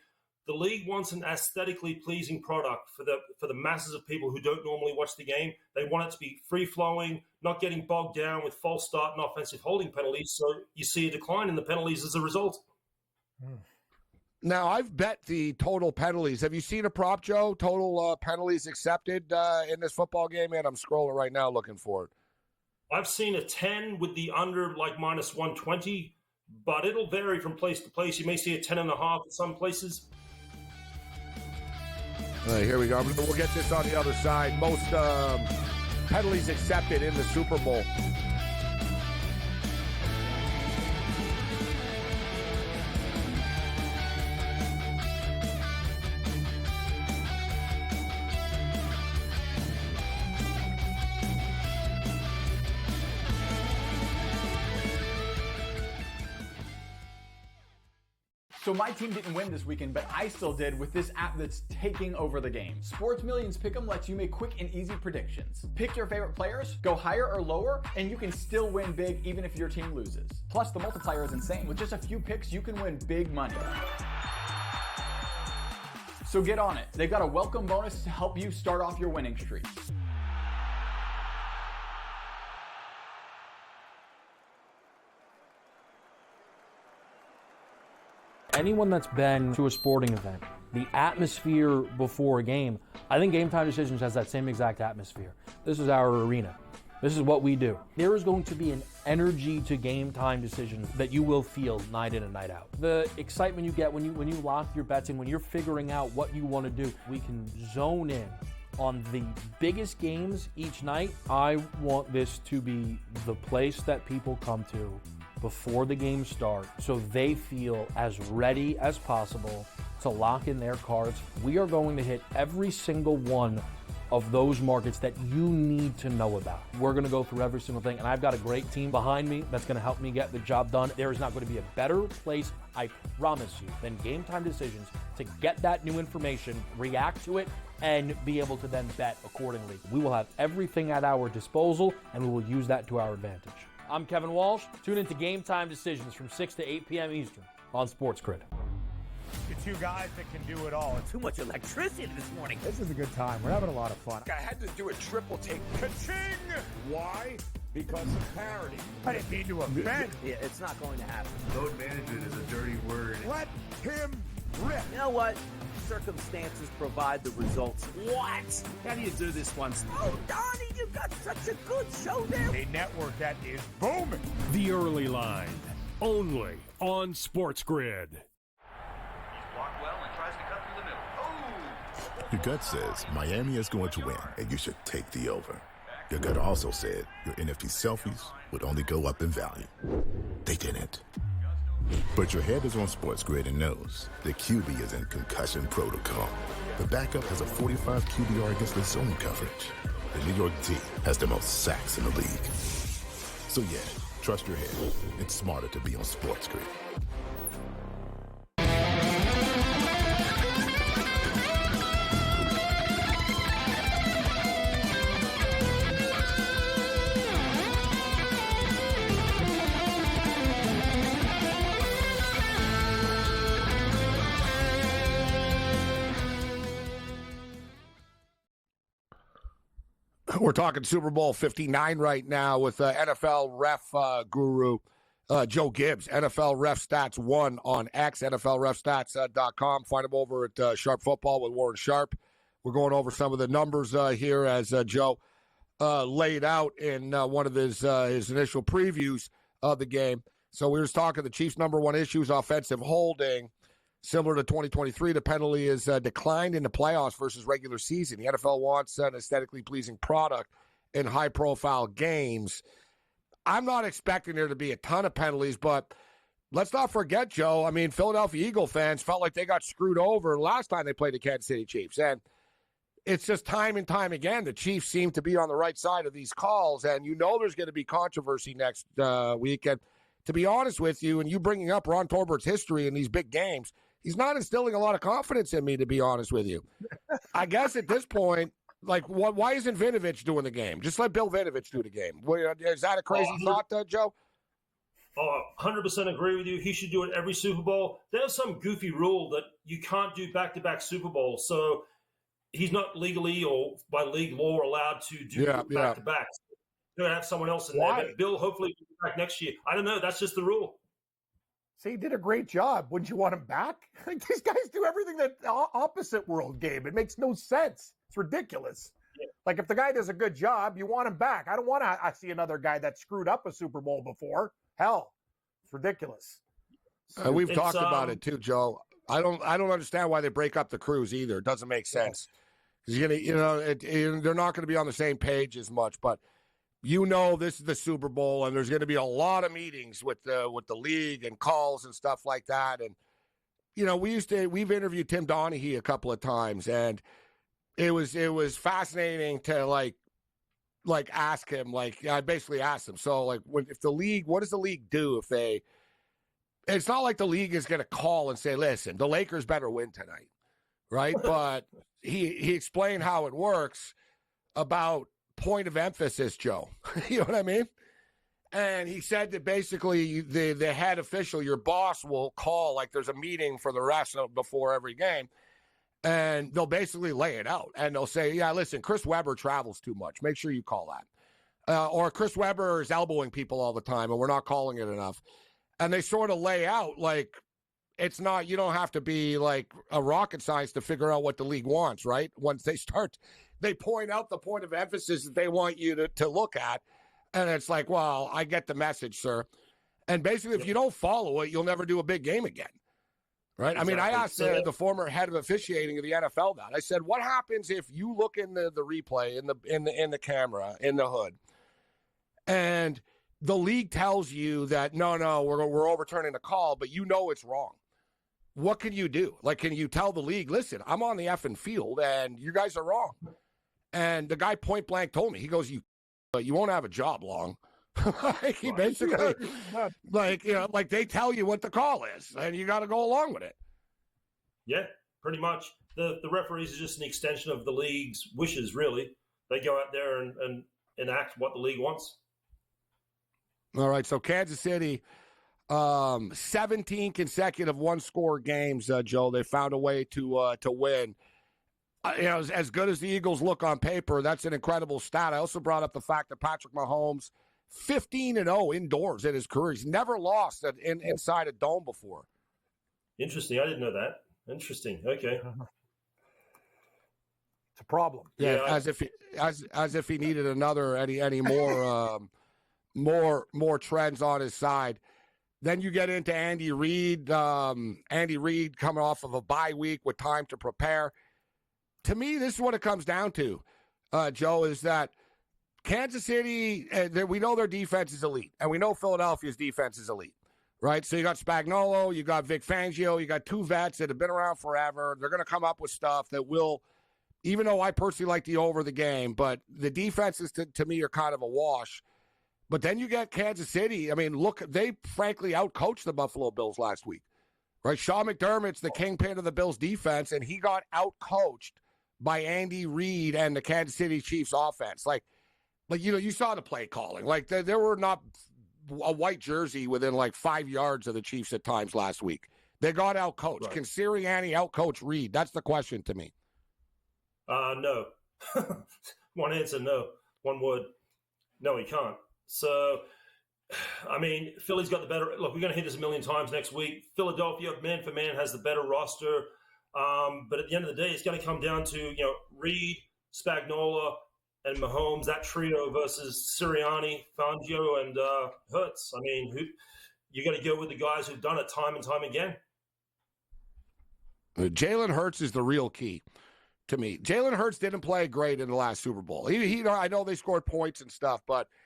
The league wants an aesthetically pleasing product for the masses of people who don't normally watch the game. They want it to be free-flowing, not getting bogged down with false start and offensive holding penalties. So you see a decline in the penalties as a result. Now, I've bet the total penalties. Have you seen a prop, Joe? Total penalties accepted in this football game? Man, I'm scrolling right now looking for it. I've seen a 10 with the under like minus 120, but it'll vary from place to place. You may see a 10.5 in some places. All right, here we go. We'll get this on the other side. Most penalties accepted in the Super Bowl. So my team didn't win this weekend, but I still did with this app that's taking over the game. Sports Millions Pick'em lets you make quick and easy predictions. Pick your favorite players, go higher or lower, and you can still win big even if your team loses. Plus, the multiplier is insane. With just a few picks, you can win big money. So get on it. They've got a welcome bonus to help you start off your winning streak. Anyone that's been to a sporting event, the atmosphere before a game, I think Game Time Decisions has that same exact atmosphere. This is our arena. This is what we do. There is going to be an energy to Game Time Decisions that you will feel night in and night out. The excitement you get when you lock your bets in, when you're figuring out what you want to do, we can zone in on the biggest games each night. I want this to be the place that people come to before the game starts so they feel as ready as possible to lock in their cards. We are going to hit every single one of those markets that you need to know about. We're going to go through every single thing, and I've got a great team behind me that's going to help me get the job done. There is not going to be a better place, I promise you, than Game Time Decisions to get that new information, react to it, and be able to then bet accordingly. We will have everything at our disposal, and we will use that to our advantage. I'm Kevin Walsh. Tune into Game Time Decisions from 6 to 8 p.m. Eastern on SportsGrid. The two guys that can do it all. Too much electricity this morning. This is a good time. We're having a lot of fun. I had to do a triple take. Ka-ching! Why? Because of parity. I didn't mean to offend. Yeah, it's not going to happen. Load management is a dirty word. Let him rip. You know what? Circumstances provide the results. What? How do you do this one? Oh, Donnie, you got such a good show there. A network that is booming. The Early Line, only on SportsGrid. Your gut says Miami is going to win, and you should take the over. Your gut also said your NFT selfies would only go up in value. They didn't. But your head is on SportsGrid and knows the QB is in concussion protocol. The backup has a 45 QBR against the zone coverage. The New York D has the most sacks in the league. So yeah, trust your head. It's smarter to be on SportsGrid. We're talking Super Bowl 59 right now with NFL ref guru Joe Gibbs, NFL Ref Stats 1 on X, NFLRefStats.com. Find him over at Sharp Football with Warren Sharp. We're going over some of the numbers here as Joe laid out in one of his initial previews of the game. So we were talking the Chiefs' number one issue is offensive holding. Similar to 2023, the penalty is declined in the playoffs versus regular season. The NFL wants an aesthetically pleasing product in high-profile games. I'm not expecting there to be a ton of penalties, but let's not forget, Joe, I mean, Philadelphia Eagle fans felt like they got screwed over last time they played the Kansas City Chiefs. And it's just time and time again, the Chiefs seem to be on the right side of these calls, and there's going to be controversy next week. And to be honest with you, and you bringing up Ron Torbert's history in these big games, he's not instilling a lot of confidence in me, to be honest with you. I guess at this point, like, why isn't Vinovich doing the game? Just let Bill Vinovich do the game. Is that a crazy thought, Joe? 100% agree with you. He should do it every Super Bowl. There's some goofy rule that you can't do back-to-back Super Bowls, so he's not legally or by league law allowed to do back-to-back. You're going to have someone else in there. But Bill hopefully will be back next year. I don't know. That's just the rule. See, he did a great job. Wouldn't you want him back? These guys do everything that opposite world game. It makes no sense. It's ridiculous. Yeah. Like, if the guy does a good job, you want him back. I don't want to see another guy that screwed up a Super Bowl before. Hell, it's ridiculous. We've talked about it too, Joe. I don't understand why they break up the crews either. It doesn't make sense. Because they're not going to be on the same page as much. But this is the Super Bowl, and there's going to be a lot of meetings with the league and calls and stuff like that. And we've interviewed Tim Donaghy a couple of times, and it was fascinating to like ask him. Like, I basically asked him, so like, what does the league do if they? It's not like the league is going to call and say, listen, the Lakers better win tonight, right? But he explained how it works about point of emphasis, Joe. You know what I mean? And he said that basically the head official, your boss, will call, like, there's a meeting for the rest before every game, and they'll basically lay it out. And they'll say, yeah, listen, Chris Webber travels too much. Make sure you call that. Or Chris Webber is elbowing people all the time, and we're not calling it enough. And they sort of lay out, like, it's not, you don't have to be like a rocket science to figure out what the league wants, right? Once they point out the point of emphasis that they want you to look at. And it's like, well, I get the message, sir. And basically, if you don't follow it, you'll never do a big game again, right? Exactly. I mean, I asked the former head of officiating of the NFL that. I said, what happens if you look in the replay, in the camera, in the hood, and the league tells you that, no, we're overturning the call, but it's wrong. What can you do? Like, can you tell the league, listen, I'm on the effing field and you guys are wrong? And the guy point blank told me, he goes, you won't have a job long. He basically, like they tell you what the call is and you got to go along with it. Yeah, pretty much. The referees are just an extension of the league's wishes, really. They go out there and enact what the league wants. All right, so Kansas City, 17 consecutive one-score games, Joe. They found a way to win. As good as the Eagles look on paper, that's an incredible stat. I also brought up the fact that Patrick Mahomes, 15-0 indoors in his career. He's never lost inside a dome before. Interesting. I didn't know that. Interesting. Okay. It's a problem. Yeah, as if he needed any more more trends on his side. Then you get into Andy Reid. Andy Reid coming off of a bye week with time to prepare. To me, this is what it comes down to, Joe, is that Kansas City, we know their defense is elite, and we know Philadelphia's defense is elite, right? So you got Spagnuolo, you got Vic Fangio, you got two vets that have been around forever. They're going to come up with stuff that will, even though I personally like the over the game, but the defenses to me are kind of a wash. But then you get Kansas City. I mean, look, they frankly outcoached the Buffalo Bills last week, right? Sean McDermott's the kingpin of the Bills defense, and he got outcoached by Andy Reid and the Kansas City Chiefs offense. Like you saw the play calling. Like there were not a white jersey within like 5 yards of the Chiefs at times last week. They got outcoached. Right. Can Sirianni outcoach Reid? That's the question to me. No. One answer, no. One word. No, he can't. So, I mean, Philly's got the better – look, we're going to hit this a million times next week. Philadelphia, man for man, has the better roster. But at the end of the day, it's going to come down to, Reid, Spagnuolo, and Mahomes, that trio versus Sirianni, Fangio, and Hurts. I mean, you got to go with the guys who've done it time and time again. Jalen Hurts is the real key to me. Jalen Hurts didn't play great in the last Super Bowl. I know they scored points and stuff, but –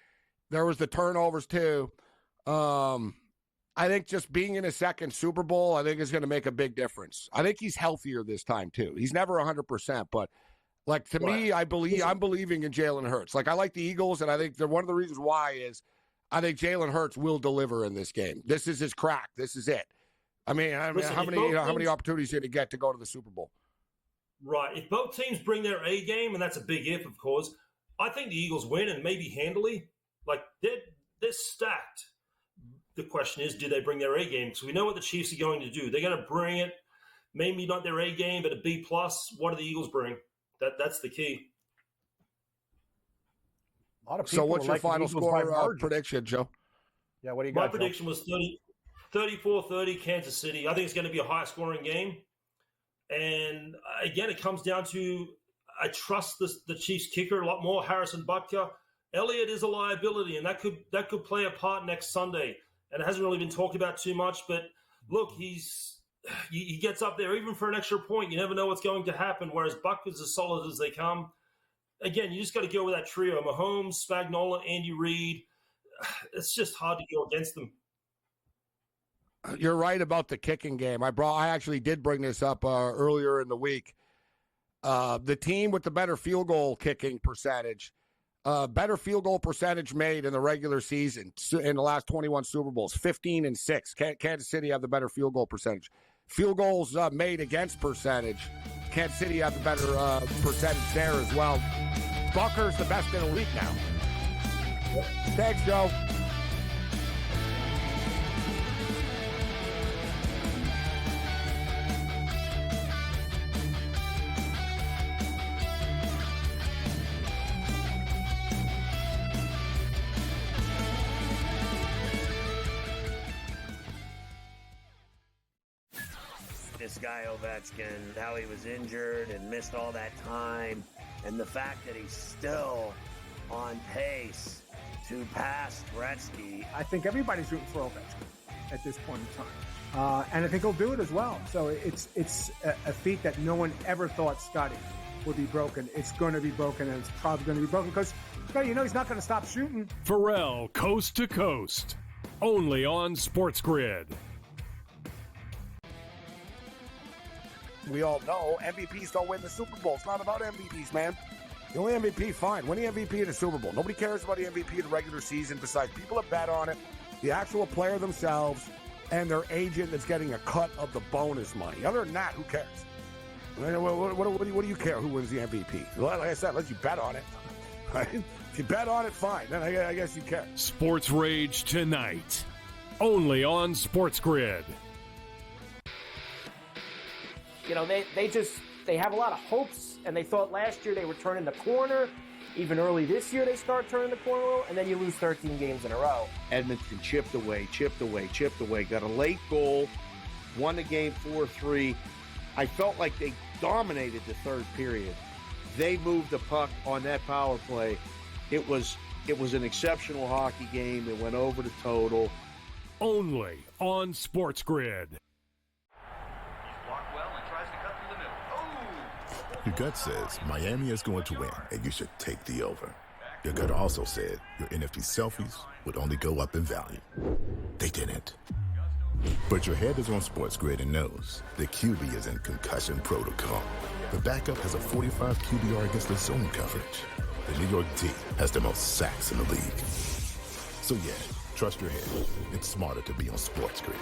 there was the turnovers, too. I think just being in his second Super Bowl, I think is going to make a big difference. I think he's healthier this time, too. He's never 100%, but Like, to me, I'm believing in Jalen Hurts. Like, I like the Eagles, and I think one of the reasons why is I think Jalen Hurts will deliver in this game. This is his crack. This is it. I mean, Listen, how many opportunities did he get to go to the Super Bowl? Right. If both teams bring their A game, and that's a big if, of course, I think the Eagles win, and maybe handily. Like, they're stacked. The question is, do they bring their A game? Because we know what the Chiefs are going to do. They're going to bring it, maybe not their A game, but a B+. What do the Eagles bring? That's the key. A lot of people what's your like final score prediction, Joe? Yeah, what do you got, My prediction was 34-30 Kansas City. I think it's going to be a high-scoring game. And, again, it comes down to I trust the Chiefs kicker a lot more, Harrison Butker. Elliott is a liability, and that could play a part next Sunday. And it hasn't really been talked about too much. But, look, he gets up there even for an extra point. You never know what's going to happen, whereas Butker's as solid as they come. Again, you just got to go with that trio: Mahomes, Spagnuolo, Andy Reid. It's just hard to go against them. You're right about the kicking game. I actually did bring this up earlier in the week. The team with the better field goal kicking percentage, better field goal percentage made in the regular season in the last 21 Super Bowls, 15-6. Kansas City have the better field goal percentage. Field goals made against percentage, Kansas City have the better percentage there as well. Butker's the best in the league now. Thanks, Joe. This guy Ovechkin, how he was injured and missed all that time, and the fact that he's still on pace to pass Gretzky. I think everybody's rooting for Ovechkin at this point in time, and I think he'll do it as well. So it's a feat that no one ever thought Scotty would be broken. It's going to be broken, and it's probably going to be broken because he's not going to stop shooting. Pharrell, Coast to Coast, only on SportsGrid. We all know MVPs don't win the Super Bowl. It's not about MVPs, man. The only MVP, fine. Win the MVP in the Super Bowl. Nobody cares about the MVP in the regular season besides people that bet on it, the actual player themselves, and their agent that's getting a cut of the bonus money. Other than that, who cares? What do you care who wins the MVP? Like I said, unless you bet on it. Right? If you bet on it, fine. Then I guess you care. SportsRage tonight, only on SportsGrid. You know, they have a lot of hopes, and they thought last year they were turning the corner. Even early this year, they start turning the corner, and then you lose 13 games in a row. Edmonton chipped away, got a late goal, won the game 4-3. I felt like they dominated the third period. They moved the puck on that power play. It was an exceptional hockey game. It went over the total. Only on SportsGrid. Your gut says Miami is going to win, and you should take the over. Your gut also said your NFT selfies would only go up in value. They didn't. But your head is on SportsGrid and knows the QB is in concussion protocol. The backup has a 45 QBR against the zone coverage. The New York D has the most sacks in the league. So yeah, trust your head. It's smarter to be on SportsGrid.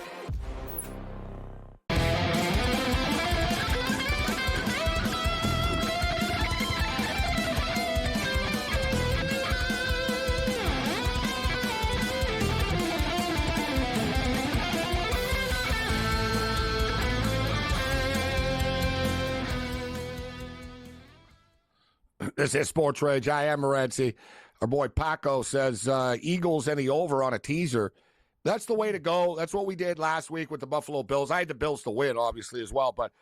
This is SportsRage. I am Morency. Our boy Paco says Eagles any over on a teaser. That's the way to go. That's what we did last week with the Buffalo Bills. I had the Bills to win, obviously, as well, but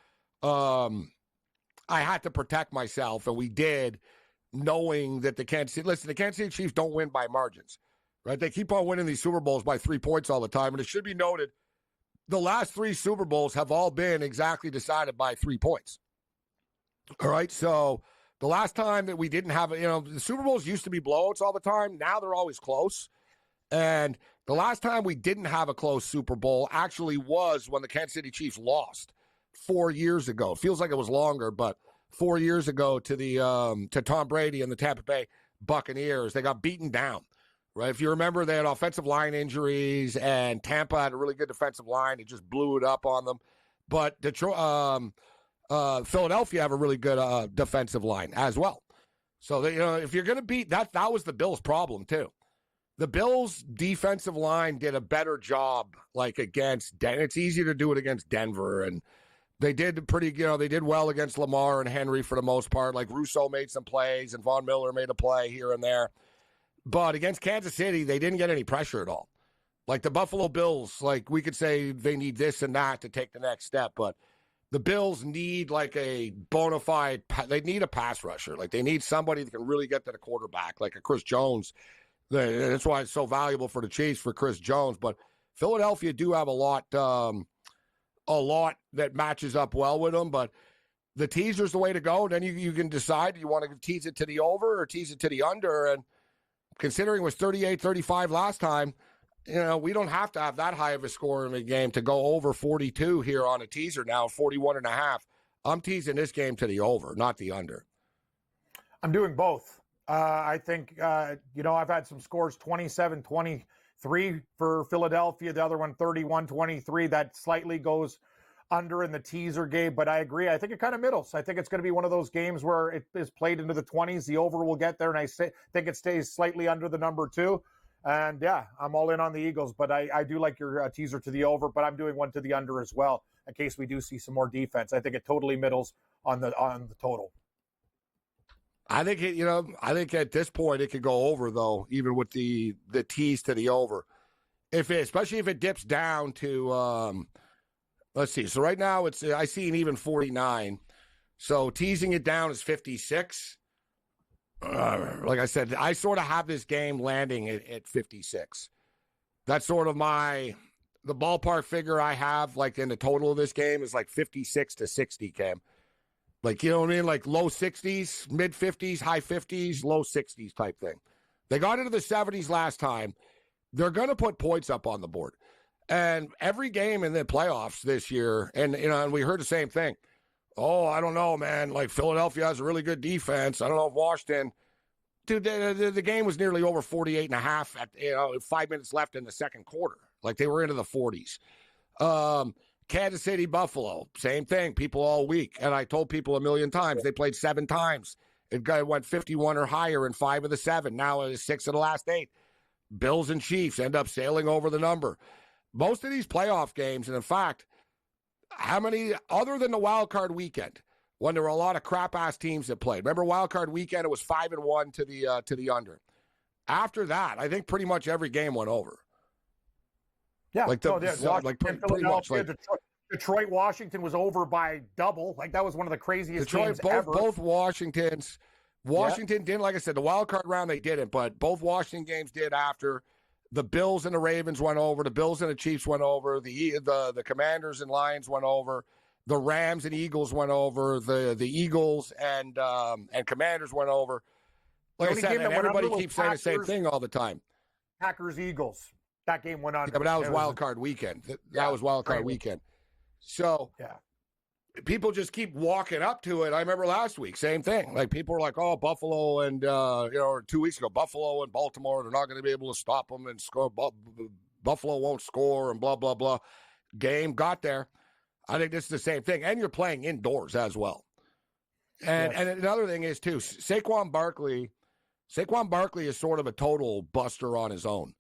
I had to protect myself, and we did, knowing that the Kansas City Chiefs don't win by margins, right? They keep on winning these Super Bowls by 3 points all the time, and it should be noted the last 3 Super Bowls have all been exactly decided by 3 points. All right, so the last time that we didn't have, the Super Bowls used to be blowouts all the time. Now they're always close. And the last time we didn't have a close Super Bowl actually was when the Kansas City Chiefs lost 4 years ago. It feels like it was longer, but 4 years ago to the to Tom Brady and the Tampa Bay Buccaneers. They got beaten down, right? If you remember, they had offensive line injuries, and Tampa had a really good defensive line. It just blew it up on them. But Detroit, Philadelphia have a really good defensive line as well. So they, if you're going to beat that was the Bills' problem too. The Bills' defensive line did a better job, like against Denver. It's easy to do it against Denver, and they did they did well against Lamar and Henry for the most part. Like Russo made some plays, and Von Miller made a play here and there. But against Kansas City, they didn't get any pressure at all. Like the Buffalo Bills, like we could say they need this and that to take the next step, but the Bills need like a bona fide, they need a pass rusher. Like they need somebody that can really get to the quarterback, like a Chris Jones. That's why it's so valuable for the Chiefs for Chris Jones. But Philadelphia do have a lot that matches up well with them. But the teaser's the way to go. Then you can decide, you want to tease it to the over or tease it to the under. And considering it was 38-35 last time, we don't have to have that high of a score in the game to go over 42 here on a teaser now, 41.5. I'm teasing this game to the over, not the under. I'm doing both. I think, I've had some scores 27-23 for Philadelphia, the other one 31-23. That slightly goes under in the teaser game, but I agree. I think it kind of middles. I think it's going to be one of those games where it is played into the 20s. The over will get there, and think it stays slightly under the number 2. And, yeah, I'm all in on the Eagles, but I do like your teaser to the over, but I'm doing one to the under as well in case we do see some more defense. I think it totally middles on the total. I think I think at this point it could go over though, even with the tease to the over. Especially if it dips down to let's see. So right now I see an even 49. So teasing it down is 56. Like I said, I sort of have this game landing at 56. That's sort of the ballpark figure I have, like in the total of this game is like 56-60, Cam. Like, you know what I mean? Like low 60s, mid 50s, high 50s, low 60s type thing. They got into the 70s last time. They're going to put points up on the board. And every game in the playoffs this year, and we heard the same thing. Oh, I don't know, man. Like Philadelphia has a really good defense. I don't know if Washington. Dude, the game was nearly over 48.5 at 5 minutes left in the second quarter. Like they were into the 40s. Kansas City, Buffalo, same thing. People all week. And I told people a million times, they played 7 times. It went 51 or higher in 5 of the 7. Now it is 6 of the last 8. Bills and Chiefs end up sailing over the number. Most of these playoff games, and in fact, how many, other than the wild card weekend, when there were a lot of crap-ass teams that played. Remember wild card weekend, it was 5-1 to the under. After that, I think pretty much every game went over. Yeah, like pretty much. Like, Detroit, Washington was over by double. Like that was one of the craziest games ever. Both Washington didn't. Like I said, the wild card round they didn't, but both Washington games did after. The Bills and the Ravens went over. The Bills and the Chiefs went over. The Commanders and Lions went over. The Rams and Eagles went over. The Eagles and Commanders went over. Like I said, and everybody keeps saying the same thing all the time. Packers, Eagles. That game went on. Yeah, but that was wild card weekend. That was wild card weekend. So people just keep walking up to it. I remember last week, same thing. Like people were like, "Oh, Buffalo and 2 weeks ago, Buffalo and Baltimore, they're not going to be able to stop them and score. Buffalo won't score and blah blah blah." Game got there. I think this is the same thing, and you're playing indoors as well. And another thing is too, Saquon Barkley is sort of a total buster on his own.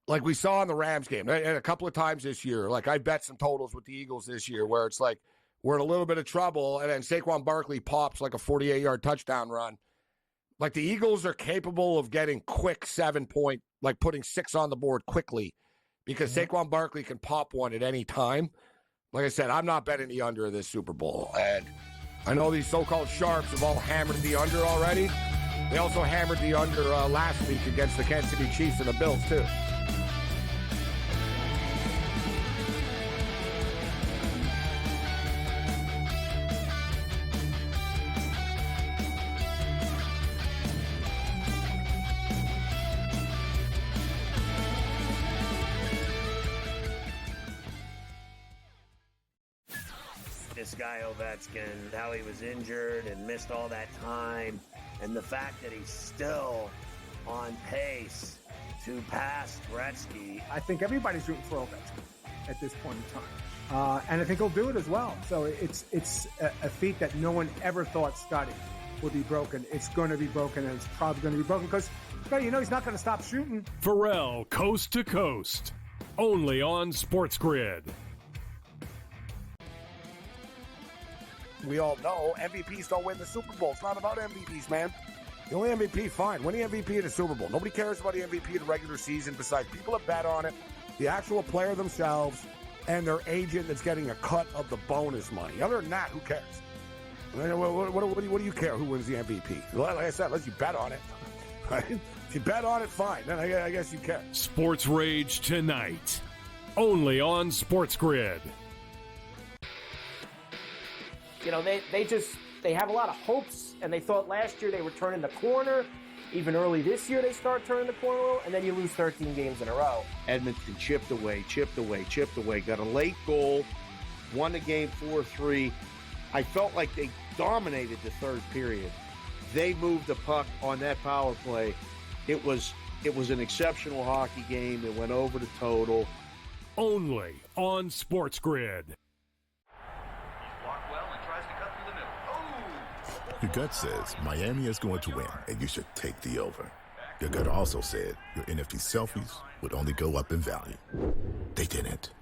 Like we saw in the Rams game, and a couple of times this year, like I bet some totals with the Eagles this year where it's like we're in a little bit of trouble, and then Saquon Barkley pops like a 48-yard touchdown run. Like the Eagles are capable of getting quick 7-point, like putting 6 on the board quickly because Saquon Barkley can pop one at any time. Like I said, I'm not betting the under of this Super Bowl. And I know these so-called sharps have all hammered the under already. They also hammered the under last week against the Kansas City Chiefs and the Bills, too. guy Ovechkin, how he was injured and missed all that time, and the fact that he's still on pace to pass Gretzky. I think everybody's rooting for Ovechkin at this point in time. And I think he'll do it as well. So it's a feat that no one ever thought Scotty would be broken. It's going to be broken, and it's probably going to be broken because, he's not going to stop shooting. Pharrell, Coast to Coast, only on SportsGrid. We all know MVPs don't win the Super Bowl. It's not about MVPs, man. The only MVP, fine. Win the MVP of the Super Bowl. Nobody cares about the MVP of the regular season besides people that bet on it, the actual player themselves, and their agent that's getting a cut of the bonus money. Other than that, who cares? What do you care who wins the MVP? Like I said, unless you bet on it. Right? If you bet on it, fine. Then I guess you care. SportsRage tonight, only on SportsGrid. They have a lot of hopes, and they thought last year they were turning the corner. Even early this year, they start turning the corner, and then you lose 13 games in a row. Edmonton chipped away, got a late goal, won the game 4-3. I felt like they dominated the third period. They moved the puck on that power play. It was an exceptional hockey game. It went over the total. Only on SportsGrid. Your gut says Miami is going to win, and you should take the over. Your gut also said your NFT selfies would only go up in value. They didn't.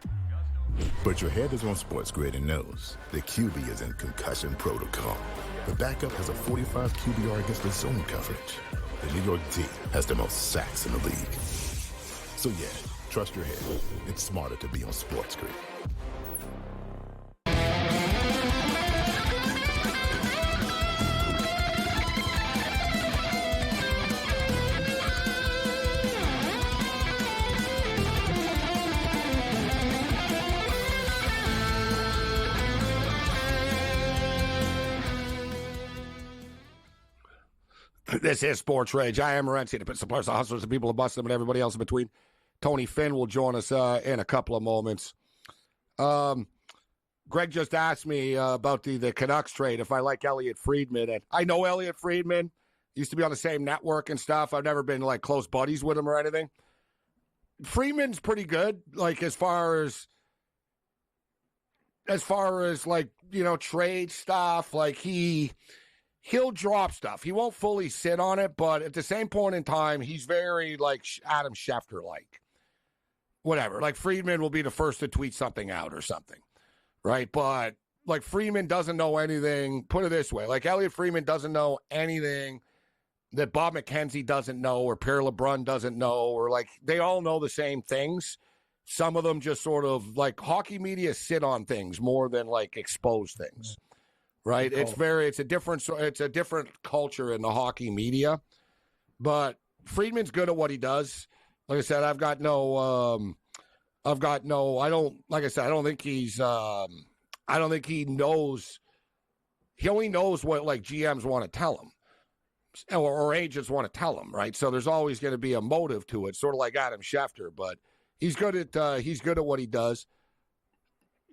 But your head is on SportsGrid and knows the QB is in concussion protocol. The backup has a 45 QBR against the zone coverage. The New York D has the most sacks in the league. So yeah, trust your head. It's smarter to be on SportsGrid. This is Sports Rage. I am Morency, the suppliers, the hustlers, the people who bust them, and everybody else in between. Tony Finn will join us in a couple of moments. Greg just asked me about the Canucks trade, if I like Elliot Friedman. And I know Elliot Friedman. Used to be on the same network and stuff. I've never been, like, close buddies with him or anything. Friedman's pretty good, like, as far as like, trade stuff. Like, he'll drop stuff. He won't fully sit on it, but at the same point in time, he's very, like, Adam Schefter-like. Whatever. Like, Friedman will be the first to tweet something out or something, right? But, like, Friedman doesn't know anything. Put it this way. Like, Elliot Friedman doesn't know anything that Bob McKenzie doesn't know or Pierre LeBrun doesn't know, or, like, they all know the same things. Some of them just sort of, like, hockey media sit on things more than, like, expose things. Right, it's a different culture in the hockey media, but Friedman's good at what he does. Like I said, I don't think he knows. He only knows what, like, GMs want to tell him, or agents want to tell him, right? So there's always going to be a motive to it, sort of like Adam Schefter, but he's good at what he does.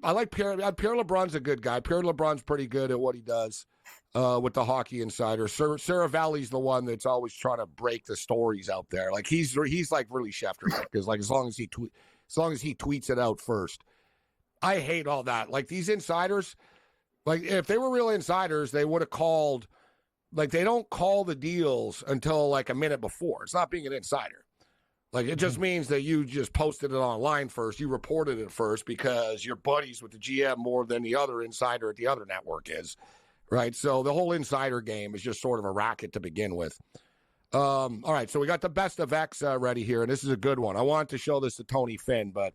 I like Pierre LeBrun's a good guy. Pierre LeBrun's pretty good at what he does with the Hockey Insider. Sarah Valley's the one that's always trying to break the stories out there. Like, he's like really Schefter, because, like, as long as he tweets it out first. I hate all that. Like, these insiders, like, if they were real insiders, they would have called. Like, they don't call the deals until, like, a minute before. It's not being an insider. Like, it just means that you just posted it online first. You reported it first because you're buddies with the GM more than the other insider at the other network is, right? So the whole insider game is just sort of a racket to begin with. All right, so we got the best of X ready here, and this is a good one. I wanted to show this to Tony Finn, but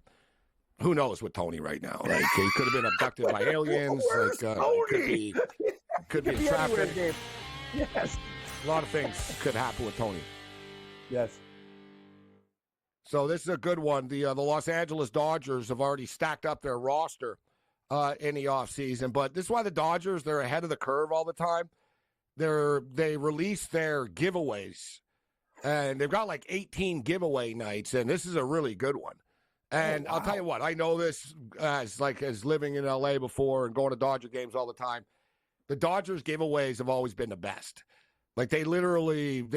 who knows with Tony right now? Like, he could have been abducted by aliens. Like, could be in traffic. Yes. A lot of things could happen with Tony. Yes. So this is a good one. The Los Angeles Dodgers have already stacked up their roster in the offseason. But this is why the Dodgers, they're ahead of the curve all the time. They release their giveaways. And they've got like 18 giveaway nights. And this is a really good one. And I'll tell you what, I know this as living in LA before and going to Dodger games all the time. The Dodgers giveaways have always been the best. Like they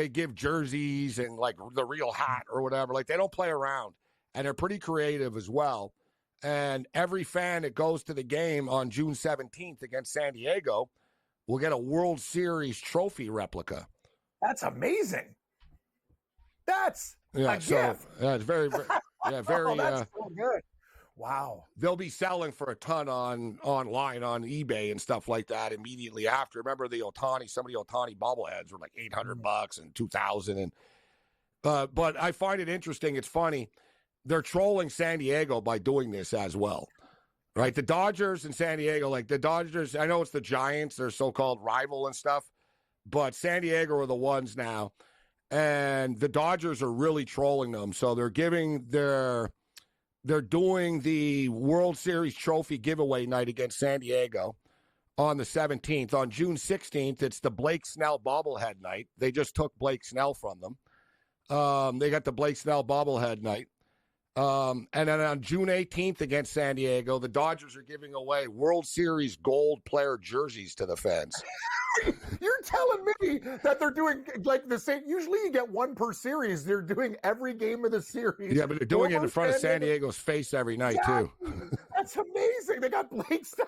give jerseys and like the real hat or whatever. Like they don't play around, and they're pretty creative as well. And every fan that goes to the game on June 17th against San Diego will get a World Series trophy replica. That's amazing. That's a gift. It's very, very. That's so good. Wow. They'll be selling for a ton online on eBay and stuff like that immediately after. Remember some of the Ohtani bobbleheads were like $800 and $2,000. And but I find it interesting. It's funny. They're trolling San Diego by doing this as well, right? The Dodgers and San Diego, like the Dodgers, I know it's the Giants, their so-called rival and stuff, but San Diego are the ones now, and the Dodgers are really trolling them. So they're doing the World Series trophy giveaway night against San Diego on the 17th. On June 16th, it's the Blake Snell bobblehead night. They just took Blake Snell from them. They got the Blake Snell bobblehead night. And then on June 18th against San Diego, the Dodgers are giving away World Series gold player jerseys to the fans. You're telling me that they're doing like the same. Usually you get one per series. They're doing every game of the series. Yeah, but they're doing it in front of San Diego's face every night, too. That's amazing. They got Blake Snell.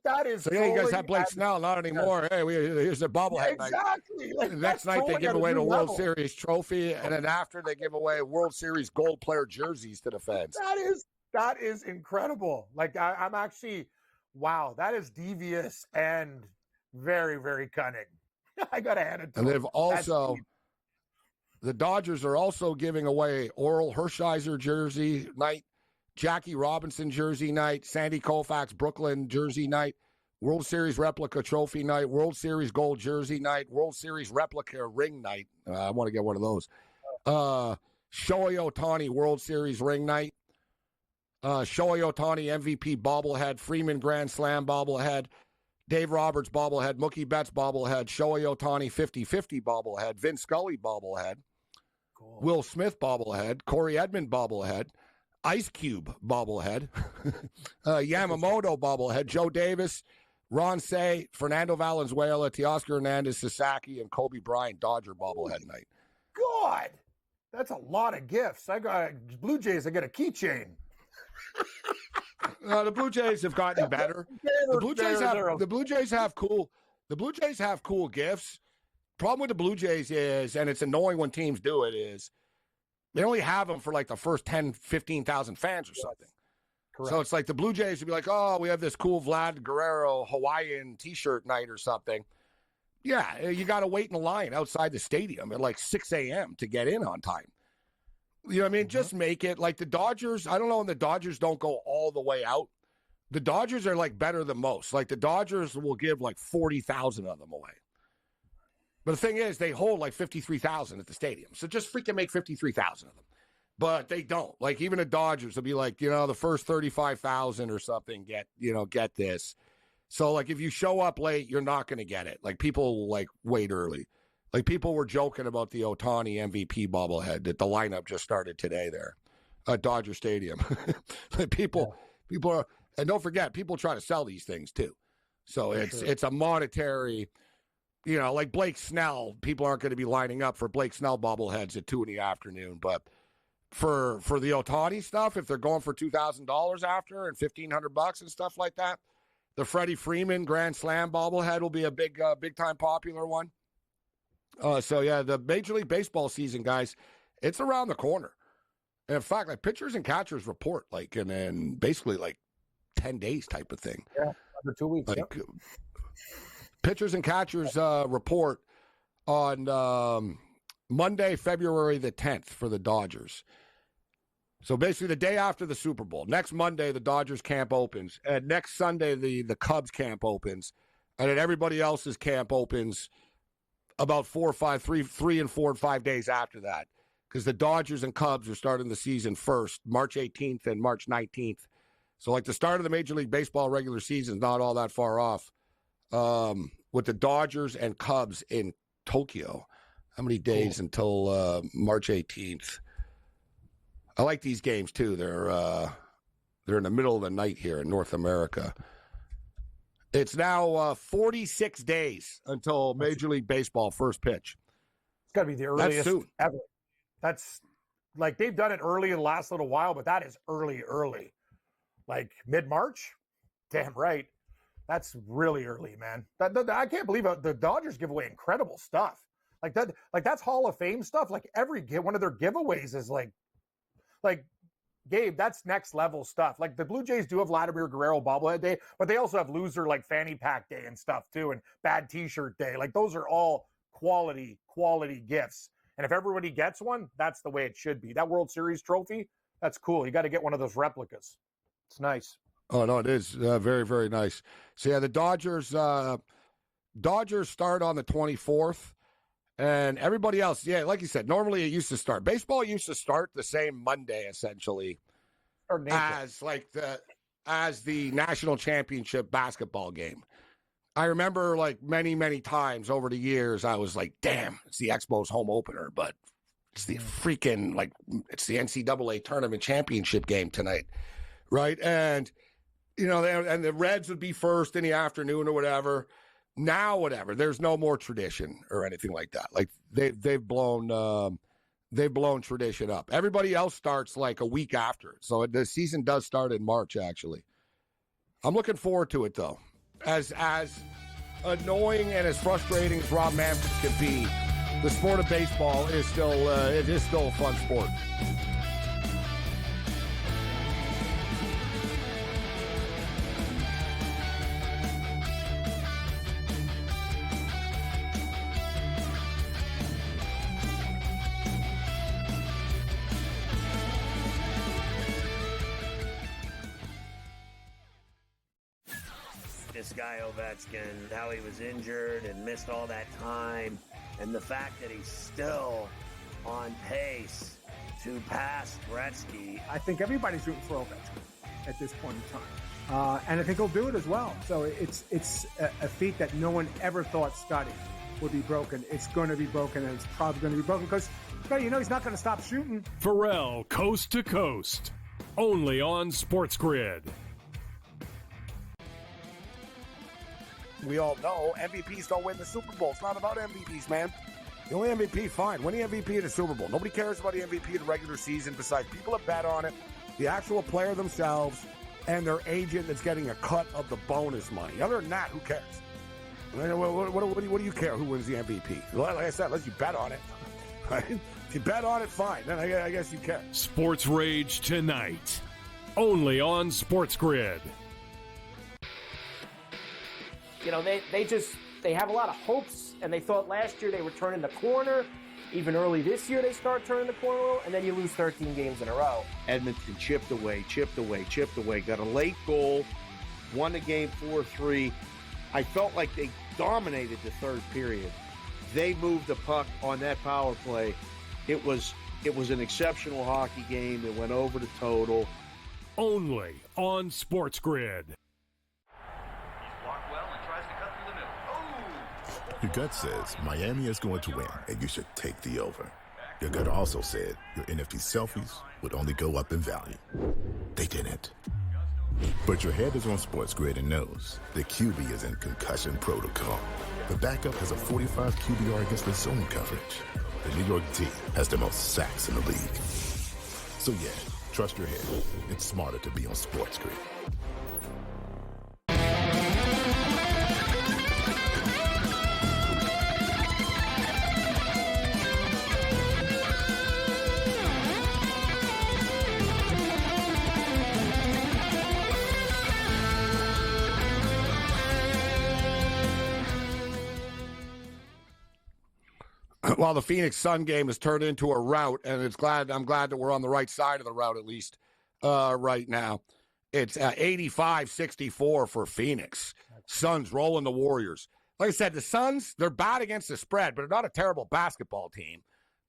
That is. So, yeah, you guys have Blake Snell. Not anymore. Hey, here's the bobblehead night. Exactly. Like, the next night they give away the World Series trophy, and then after they give away World Series gold player jerseys to the fans. That is incredible. Like I'm actually, wow, that is devious and very, very cunning. I got to hand it to them. And they've also, the Dodgers are also giving away Oral Hershiser jersey night, Jackie Robinson jersey night, Sandy Koufax Brooklyn jersey night, World Series replica trophy night, World Series gold jersey night, World Series replica ring night. I want to get one of those. Shohei Ohtani World Series ring night. Shohei Ohtani MVP bobblehead, Freeman Grand Slam bobblehead, Dave Roberts bobblehead, Mookie Betts bobblehead, Shohei Ohtani 50-50 bobblehead, Vin Scully bobblehead, Will Smith bobblehead, Corey Edmond bobblehead, Ice Cube bobblehead, Yamamoto bobblehead, Joe Davis, Ron Say, Fernando Valenzuela, Teoscar Hernandez, Sasaki, and Kobe Bryant Dodger bobblehead night. God, that's a lot of gifts. I got Blue Jays. I got a keychain. The Blue Jays have gotten better. The Blue Jays have cool gifts. Problem with the Blue Jays is, and it's annoying when teams do it, is they only have them for like the first 10, 15,000 fans or something. Correct. So it's like the Blue Jays would be like, oh, we have this cool Vlad Guerrero Hawaiian T-shirt night or something. Yeah, you got to wait in a line outside the stadium at like 6 a.m. to get in on time. You know what I mean? Just make it like the Dodgers. I don't know when the Dodgers don't go all the way out. The Dodgers are like better than most. Like the Dodgers will give like 40,000 of them away. But the thing is, they hold like 53,000 at the stadium. So just freaking make 53,000 of them. But they don't. Like even the Dodgers will be like, the first 35,000 or something get this. So like if you show up late, you're not going to get it. Like people will like wait early. Like people were joking about the Ohtani MVP bobblehead that the lineup just started today there at Dodger Stadium. people are, and don't forget, people try to sell these things too. So it's a monetary, like Blake Snell. People aren't going to be lining up for Blake Snell bobbleheads at 2 p.m. But for the Ohtani stuff, if they're going for $2,000 after and $1,500 and stuff like that, the Freddie Freeman Grand Slam bobblehead will be a big time popular one. The Major League Baseball season, guys, it's around the corner. And in fact, like pitchers and catchers report in basically like 10 days type of thing. Yeah, under 2 weeks. Like pitchers and catchers report on Monday, February the 10th for the Dodgers. So basically the day after the Super Bowl. Next Monday, the Dodgers camp opens. And next Sunday, the Cubs camp opens. And then everybody else's camp opens about 3 and 4 and 5 days after that, because the Dodgers and Cubs are starting the season first, March 18th and March 19th. So like the start of the Major League Baseball regular season is not all that far off. With the Dodgers and Cubs in Tokyo, how many days until March 18th? I like these games too. They're in the middle of the night here in North America. It's now 46 days until Major League Baseball first pitch. It's got to be the earliest soon. ever. That's like they've done it early in the last little while, but that is early. Like mid-March? Damn right. That's really early, man. I can't believe it. The Dodgers give away incredible stuff. Like that's Hall of Fame stuff. Like every one of their giveaways is like Gabe, that's next level stuff. Like the Blue Jays do have Vladimir Guerrero bobblehead day, but they also have loser like fanny pack day and stuff too, and bad t-shirt day. Like those are all quality gifts. And if everybody gets one, that's the way it should be. That World Series trophy, that's cool. You got to get one of those replicas. It's nice. Oh, no, it is very, very nice. So, yeah, the Dodgers start on the 24th, and everybody else, yeah, like you said, normally it used to start. Baseball used to start the same Monday, essentially, as the national championship basketball game. I remember, like, many, many times over the years, I was like, damn, it's the Expos home opener, but it's the freaking, like, it's the NCAA tournament championship game tonight, right? And, you know, and the Reds would be first in the afternoon or whatever. Now, whatever, there's no more tradition or anything like that. Like, they've blown tradition up. Everybody else starts, like, a week after. So the season does start in March, actually. I'm looking forward to it, though. As annoying and as frustrating as Rob Manfred can be, the sport of baseball is still a fun sport. This guy Ovechkin, how he was injured and missed all that time, and the fact that he's still on pace to pass Gretzky. I think everybody's rooting for Ovechkin at this point in time, and I think he'll do it as well. So it's a feat that no one ever thought Scotty would be broken. It's going to be broken, and it's probably going to be broken because he's not going to stop shooting. Pharrell, Coast to Coast, only on SportsGrid. We all know MVPs don't win the Super Bowl. It's not about MVPs, man. The only MVP, fine. Win the MVP in the Super Bowl. Nobody cares about the MVP in the regular season besides people that bet on it, the actual player themselves, and their agent that's getting a cut of the bonus money. Other than that, who cares? What do you care who wins the MVP? Like I said, unless you bet on it. Right? If you bet on it, fine. Then I guess you care. SportsRage tonight, only on SportsGrid. You know, they have a lot of hopes, and they thought last year they were turning the corner. Even early this year, they start turning the corner, and then you lose 13 games in a row. Edmonton chipped away, got a late goal, won the game 4-3. I felt like they dominated the third period. They moved the puck on that power play. It was an exceptional hockey game. It went over the total. Only on SportsGrid. Your gut says Miami is going to win, and you should take the over. Your gut also said your NFT selfies would only go up in value. They didn't. But your head is on SportsGrid and knows the QB is in concussion protocol. The backup has a 45 QBR against the zone coverage. The New York D has the most sacks in the league. So yeah, trust your head. It's smarter to be on SportsGrid. Well, the Phoenix Sun game has turned into a rout, and I'm glad that we're on the right side of the route at least right now. It's 85-64 for Phoenix. Suns rolling the Warriors. Like I said, the Suns, they're bad against the spread, but they're not a terrible basketball team.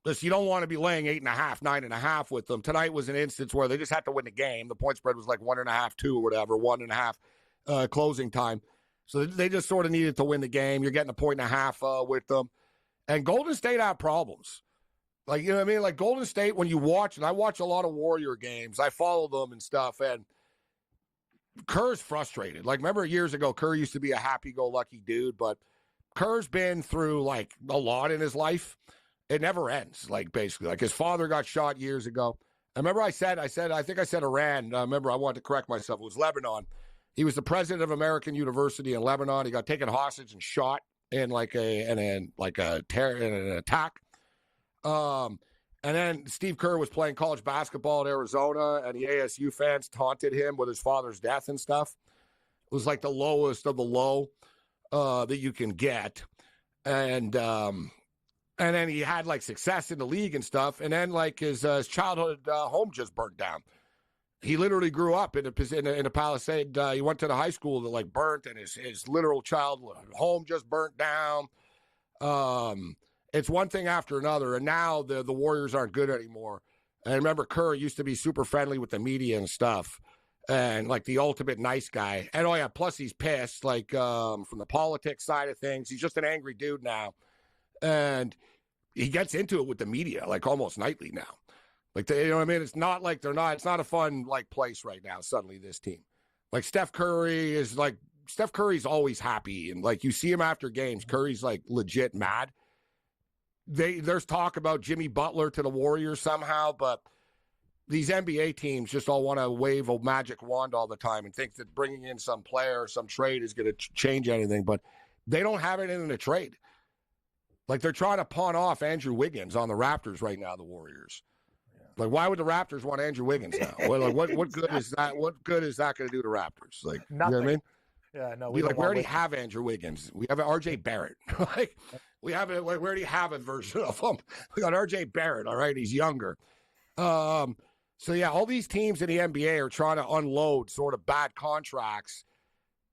Just you don't want to be laying 8.5, 9.5 with them. Tonight was an instance where they just had to win the game. The point spread was like 1.5, 2 or whatever, 1.5 closing time. So they just sort of needed to win the game. You're getting 1.5 with them. And Golden State had problems. Like, you know what I mean? Like Golden State, when you watch, and I watch a lot of Warrior games, I follow them and stuff, and Kerr's frustrated. Like, remember years ago, Kerr used to be a happy-go-lucky dude, but Kerr's been through, like, a lot in his life. It never ends, like, basically. Like, his father got shot years ago. I remember I think I said Iran. Remember, I wanted to correct myself. It was Lebanon. He was the president of American University in Lebanon. He got taken hostage and shot in, like, an attack. And then Steve Kerr was playing college basketball at Arizona, and the ASU fans taunted him with his father's death and stuff. It was like the lowest of the low that you can get. And then he had like success in the league and stuff. And then like his childhood home just burnt down. He literally grew up in a Palisade. He went to the high school that like burnt, and his literal childhood home just burnt down. It's one thing after another, and now the Warriors aren't good anymore. And remember, Kerr used to be super friendly with the media and stuff, and like the ultimate nice guy. And oh yeah, plus he's pissed, like from the politics side of things. He's just an angry dude now, and he gets into it with the media like almost nightly now. Like you know what I mean? It's not like it's not a fun like place right now. Suddenly, this team, like Steph Curry's always happy, and like you see him after games, Curry's like legit mad. There's talk about Jimmy Butler to the Warriors somehow, but these NBA teams just all want to wave a magic wand all the time and think that bringing in some player or some trade is going to change anything, but they don't have it in a trade. Like they're trying to pawn off Andrew Wiggins on the Raptors right now, the Warriors. Like, why would the Raptors want Andrew Wiggins now? What good is that? What good is that going to do to Raptors? Like, Nothing. You know what I mean? Yeah, no. We already have Andrew Wiggins. We have RJ Barrett. Like, we already have a version of him. We got RJ Barrett. All right, he's younger. So yeah, all these teams in the NBA are trying to unload sort of bad contracts.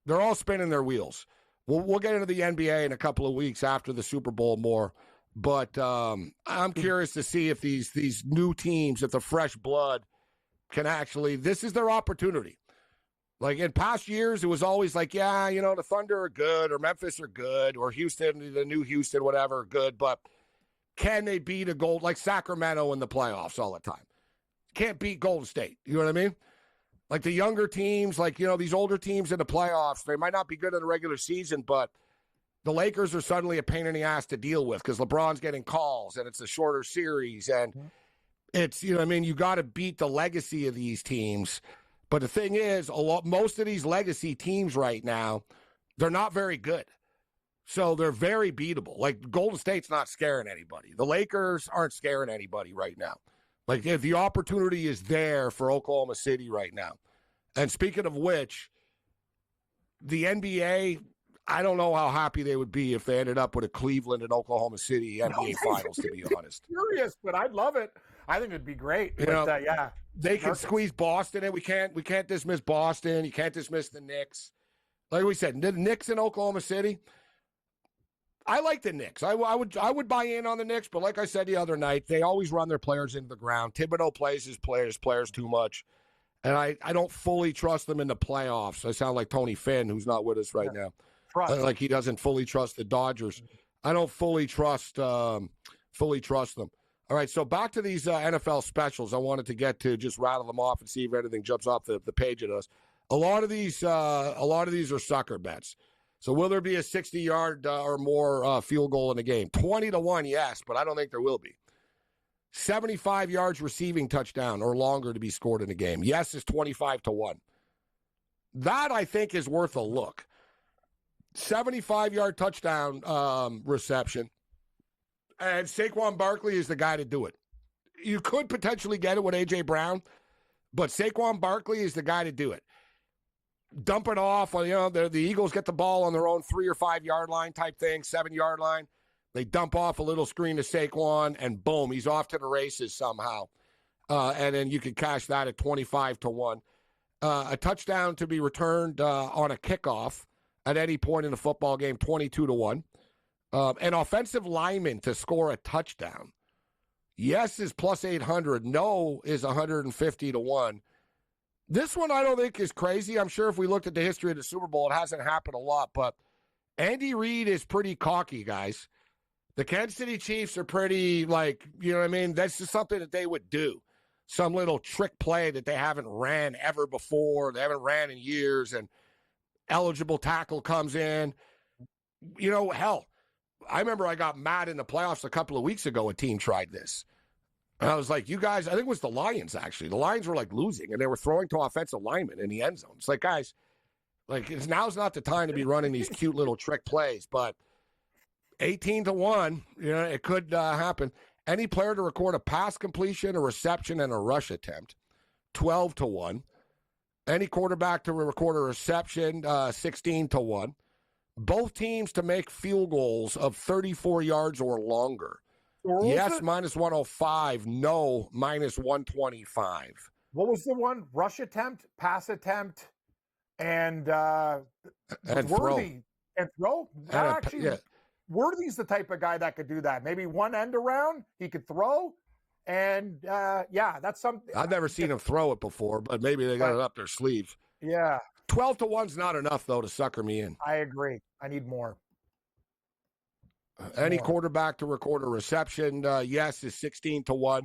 They're all spinning their wheels. We'll get into the NBA in a couple of weeks after the Super Bowl more. But I'm curious to see if these new teams, if the fresh blood can actually, this is their opportunity. Like in past years, it was always like, yeah, you know, the Thunder are good, or Memphis are good, or Houston, the new Houston, whatever, are good. But can they beat a Gold like Sacramento in the playoffs all the time? Can't beat Golden State. You know what I mean? Like the younger teams, like, you know, these older teams in the playoffs, they might not be good in the regular season, but the Lakers are suddenly a pain in the ass to deal with because LeBron's getting calls and it's a shorter series. And it's, you know what I mean? You got to beat the legacy of these teams. But the thing is, most of these legacy teams right now, they're not very good. So they're very beatable. Like Golden State's not scaring anybody. The Lakers aren't scaring anybody right now. Like if the opportunity is there for Oklahoma City right now. And speaking of which, the NBA, I don't know how happy they would be if they ended up with a Cleveland and Oklahoma City NBA Finals, to be honest. Curious, but I'd love it. I think it'd be great. But, yeah. They can squeeze Boston in. We can't dismiss Boston. You can't dismiss the Knicks. Like we said, the Knicks in Oklahoma City. I like the Knicks. I would buy in on the Knicks, but like I said the other night, they always run their players into the ground. Thibodeau plays his players too much. And I don't fully trust them in the playoffs. I sound like Tony Finn, who's not with us right now. Like he doesn't fully trust the Dodgers. I don't fully trust them. All right, so back to these NFL specials. I wanted to get to just rattle them off and see if anything jumps off the page at us. A lot of these are sucker bets. So will there be a 60-yard or more field goal in the game? 20-1, yes, but I don't think there will be. 75 yards receiving touchdown or longer to be scored in the game. Yes is 25-1. That I think is worth a look. 75-yard touchdown reception. And Saquon Barkley is the guy to do it. You could potentially get it with A.J. Brown, but Saquon Barkley is the guy to do it. Dump it off. You know, the Eagles get the ball on their own 3 or 5 yard line type thing, 7 yard line. They dump off a little screen to Saquon, and boom, he's off to the races somehow. And then you can cash that at 25-1. A touchdown to be returned on a kickoff at any point in the football game, 22-1. An offensive lineman to score a touchdown. Yes is plus 800. No is 150-1. This one I don't think is crazy. I'm sure if we looked at the history of the Super Bowl, it hasn't happened a lot. But Andy Reid is pretty cocky, guys. The Kansas City Chiefs are pretty, like, you know what I mean? That's just something that they would do. Some little trick play that they haven't ran ever before. They haven't ran in years, and eligible tackle comes in. You know, hell, I remember I got mad in the playoffs a couple of weeks ago. A team tried this. And I was like, you guys, I think it was the Lions, actually. The Lions were, like, losing, and they were throwing to offensive linemen in the end zone. It's like, guys, like, now's not the time to be running these cute little trick plays, but 18-1, you know, it could happen. Any player to record a pass completion, a reception, and a rush attempt, 12-1. Any quarterback to record a reception, 16-1. Both teams to make field goals of 34 yards or longer. Yes, minus 105. No, minus 125. What was the one? Rush attempt, pass attempt, and throw. Worthy. And throw? Yeah. Worthy's the type of guy that could do that. Maybe one end around, he could throw. And, that's something. I've never seen him throw it before, but maybe they got it up their sleeve. Yeah. 12-1's not enough, though, to sucker me in. I agree. I need more. Any quarterback to record a reception, yes, is 16-1.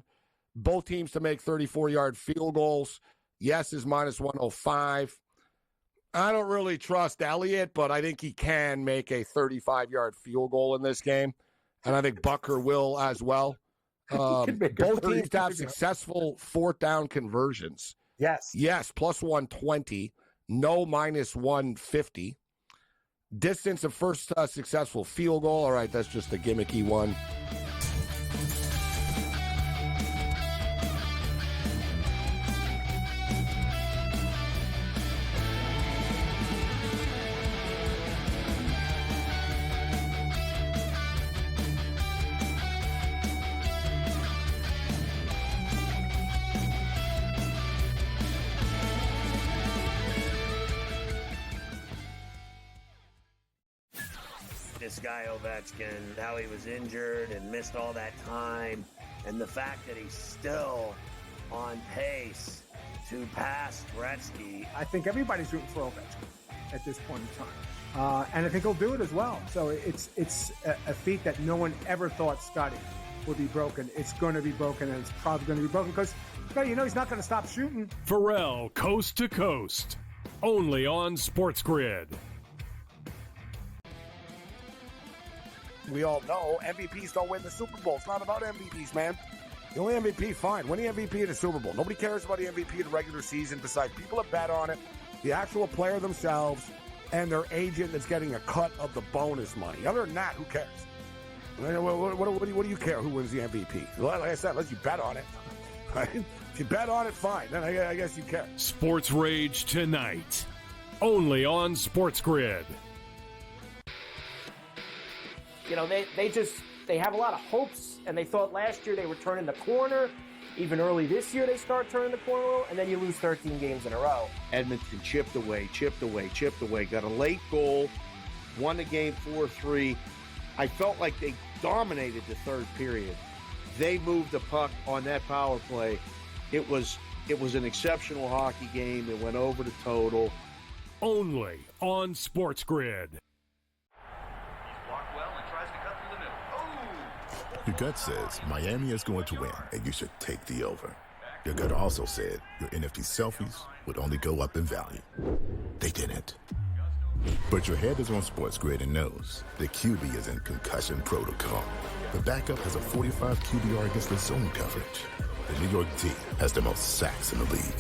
Both teams to make 34-yard field goals, yes, is minus 105. I don't really trust Elliott, but I think he can make a 35-yard field goal in this game, and I think Bucker will as well. Both teams to have successful fourth down conversions. Yes. Yes, plus 120. No, minus 150. Distance of first successful field goal. All right, that's just a gimmicky one. This guy Ovechkin, how he was injured and missed all that time, and the fact that he's still on pace to pass Gretzky. I think everybody's rooting for Ovechkin at this point in time, and I think he'll do it as well. So it's a feat that no one ever thought Scotty would be broken. It's going to be broken, and it's probably going to be broken because he's not going to stop shooting. Pharrell, coast to coast, only on SportsGrid. We all know MVPs don't win the Super Bowl. It's not about MVPs, man. The only MVP, fine. Win the MVP in the Super Bowl. Nobody cares about the MVP in the regular season besides people that bet on it, the actual player themselves, and their agent that's getting a cut of the bonus money. Other than that, who cares? What do you care who wins the MVP? Like I said, unless you bet on it. Right? If you bet on it, fine. Then I guess you care. SportsRage tonight, only on SportsGrid. You know, they have a lot of hopes, and they thought last year they were turning the corner. Even early this year, they start turning the corner, and then you lose 13 games in a row. Edmonton chipped away, got a late goal, won the game 4-3. I felt like they dominated the third period. They moved the puck on that power play. It was an exceptional hockey game. It went over the total. Only on SportsGrid. Your gut says Miami is going to win, and you should take the over. Your gut also said your NFT selfies would only go up in value. They didn't. But your head is on SportsGrid and knows the QB is in concussion protocol. The backup has a 45 QBR against the zone coverage. The New York team has the most sacks in the league.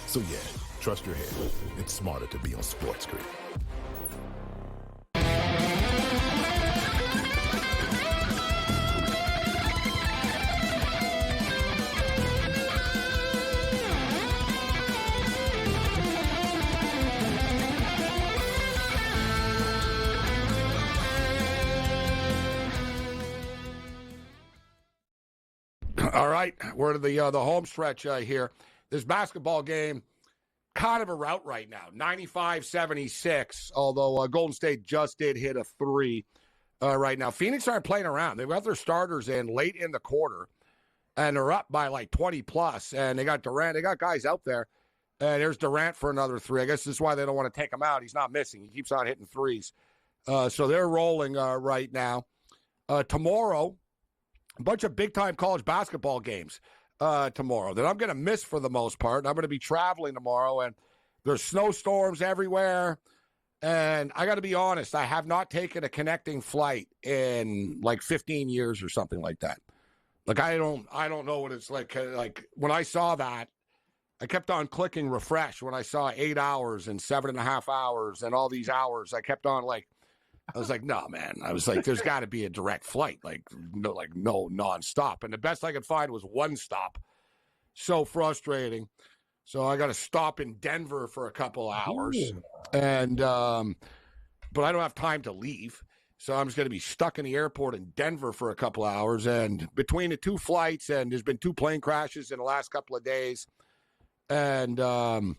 So yeah, trust your head. It's smarter to be on SportsGrid. All right, we're to the home stretch here. This basketball game, kind of a rout right now, 95-76, although Golden State just did hit a three right now. Phoenix aren't playing around. They've got their starters in late in the quarter, and they're up by like 20-plus, and they got Durant. They got guys out there. There's Durant for another three. I guess this is why they don't want to take him out. He's not missing. He keeps on hitting threes. So they're rolling right now. Tomorrow, a bunch of big-time college basketball games tomorrow that I'm going to miss for the most part. I'm going to be traveling tomorrow, and there's snowstorms everywhere. And I got to be honest, I have not taken a connecting flight in like 15 years or something like that. Like I don't know what it's like. Like when I saw that, I kept on clicking refresh when I saw 8 hours and 7.5 hours and all these hours. I kept on I was like, no, man. I was like, there's got to be a direct flight, no nonstop. And the best I could find was one stop. So frustrating. So I got to stop in Denver for a couple hours, and but I don't have time to leave, so I'm just going to be stuck in the airport in Denver for a couple hours. And between the two flights, and there's been 2 plane crashes in the last couple of days, and I'm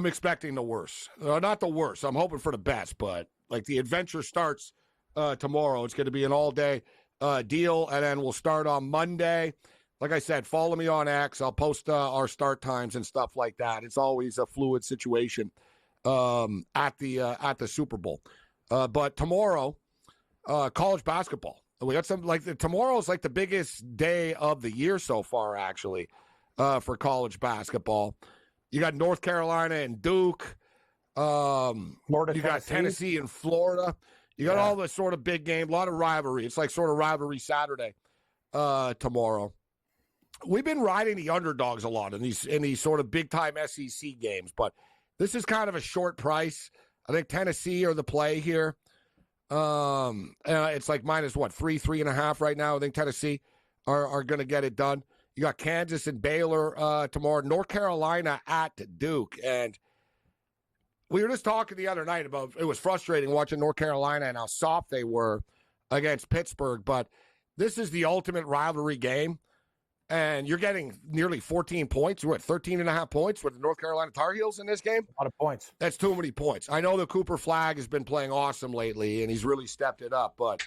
expecting the worst. Not the worst. I'm hoping for the best, but like the adventure starts tomorrow. It's going to be an all-day deal, and then we'll start on Monday. Like I said, follow me on X. I'll post our start times and stuff like that. It's always a fluid situation at the Super Bowl. But tomorrow, college basketball. We got some tomorrow's like the biggest day of the year so far, actually, for college basketball. You got North Carolina and Duke. Florida, you got Tennessee and Florida. You got all the sort of big game, a lot of rivalry. It's like sort of rivalry Saturday tomorrow. We've been riding the underdogs a lot in these sort of big time SEC games, but this is kind of a short price. I think Tennessee are the play here. It's like minus 3.5 right now. I think Tennessee are going to get it done. You got Kansas and Baylor tomorrow. North Carolina at Duke, and we were just talking the other night about it was frustrating watching North Carolina and how soft they were against Pittsburgh, but this is the ultimate rivalry game. And you're getting nearly 14 points. You're at 13.5 points with the North Carolina Tar Heels in this game. A lot of points. That's too many points. I know that Cooper Flagg has been playing awesome lately, and he's really stepped it up. But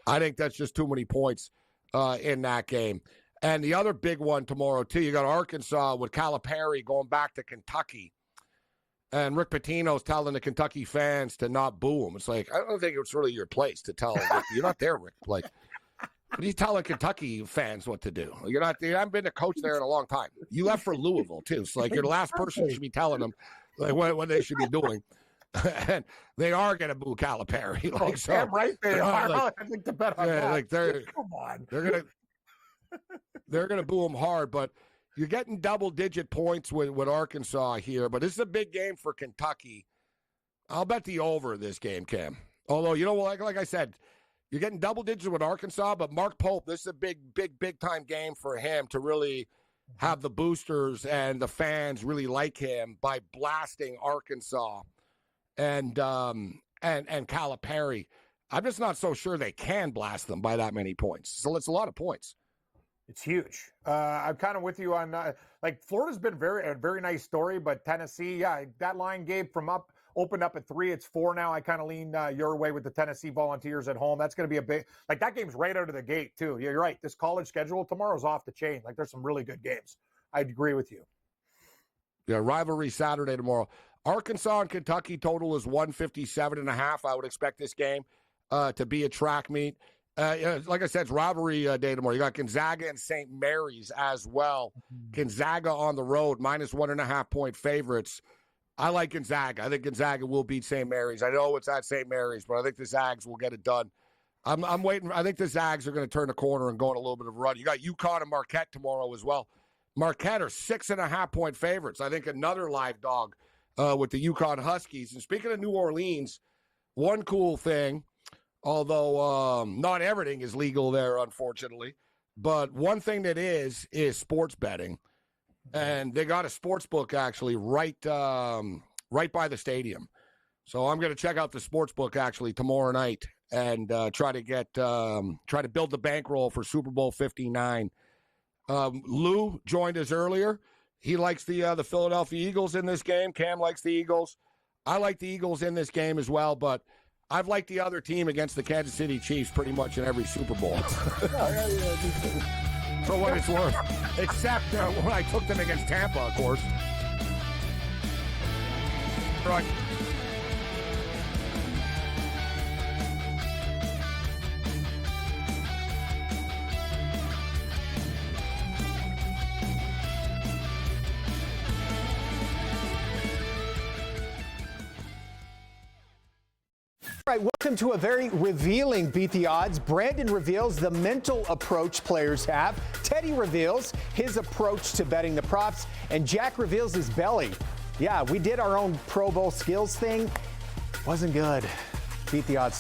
I think that's just too many points in that game. And the other big one tomorrow, too, you got Arkansas with Calipari going back to Kentucky. And Rick Pitino's telling the Kentucky fans to not boo him. It's like, I don't think it's really your place to tell Rick. You're not there, Rick. Like, what are you telling Kentucky fans what to do? You haven't been a coach there in a long time. You left for Louisville, too. So, you're the last person who should be telling them what they should be doing. And they are going to boo Calipari. Damn right they are. I think the bet on that. Come on. They're going to boo him hard, but you're getting double-digit points with Arkansas here. But this is a big game for Kentucky. I'll bet the over this game, Cam. Although, like I said, you're getting double digits with Arkansas, but Mark Pope, this is a big time game for him to really have the boosters and the fans really like him by blasting Arkansas and Calipari. I'm just not so sure they can blast them by that many points. So it's a lot of points. It's huge. I'm kind of with you on Florida's been a very nice story, but Tennessee, that line gave opened up at 3. It's 4 now. I kind of lean your way with the Tennessee Volunteers at home. That's going to be a big, that game's right out of the gate too. Yeah, you're right. This college schedule tomorrow's off the chain. There's some really good games. I'd agree with you. Yeah, rivalry Saturday tomorrow. Arkansas and Kentucky total is 157.5. I would expect this game to be a track meet. Like I said, it's rivalry day tomorrow. You got Gonzaga and St. Mary's as well. Gonzaga on the road, minus 1.5 point favorites. I like Gonzaga. I think Gonzaga will beat St. Mary's. I know it's at St. Mary's, but I think the Zags will get it done. I'm waiting. I think the Zags are going to turn the corner and go on a little bit of a run. You got UConn and Marquette tomorrow as well. Marquette are 6.5 point favorites. I think another live dog with the UConn Huskies. And speaking of New Orleans, one cool thing, although not everything is legal there, unfortunately, but one thing that is sports betting. And they got a sports book actually right by the stadium. So I'm going to check out the sports book actually tomorrow night and try to build the bankroll for Super Bowl 59. Lou joined us earlier. He likes the Philadelphia Eagles in this game. Cam likes the Eagles. I like the Eagles in this game as well, but I've liked the other team against the Kansas City Chiefs pretty much in every Super Bowl. For what it's worth. Except when I took them against Tampa, of course. Right. right, welcome to a very revealing Beat the Odds. Brandon reveals the mental approach players have. Teddy reveals his approach to betting the props. And Jack reveals his belly. Yeah, we did our own Pro Bowl skills thing. Wasn't good. Beat the Odds.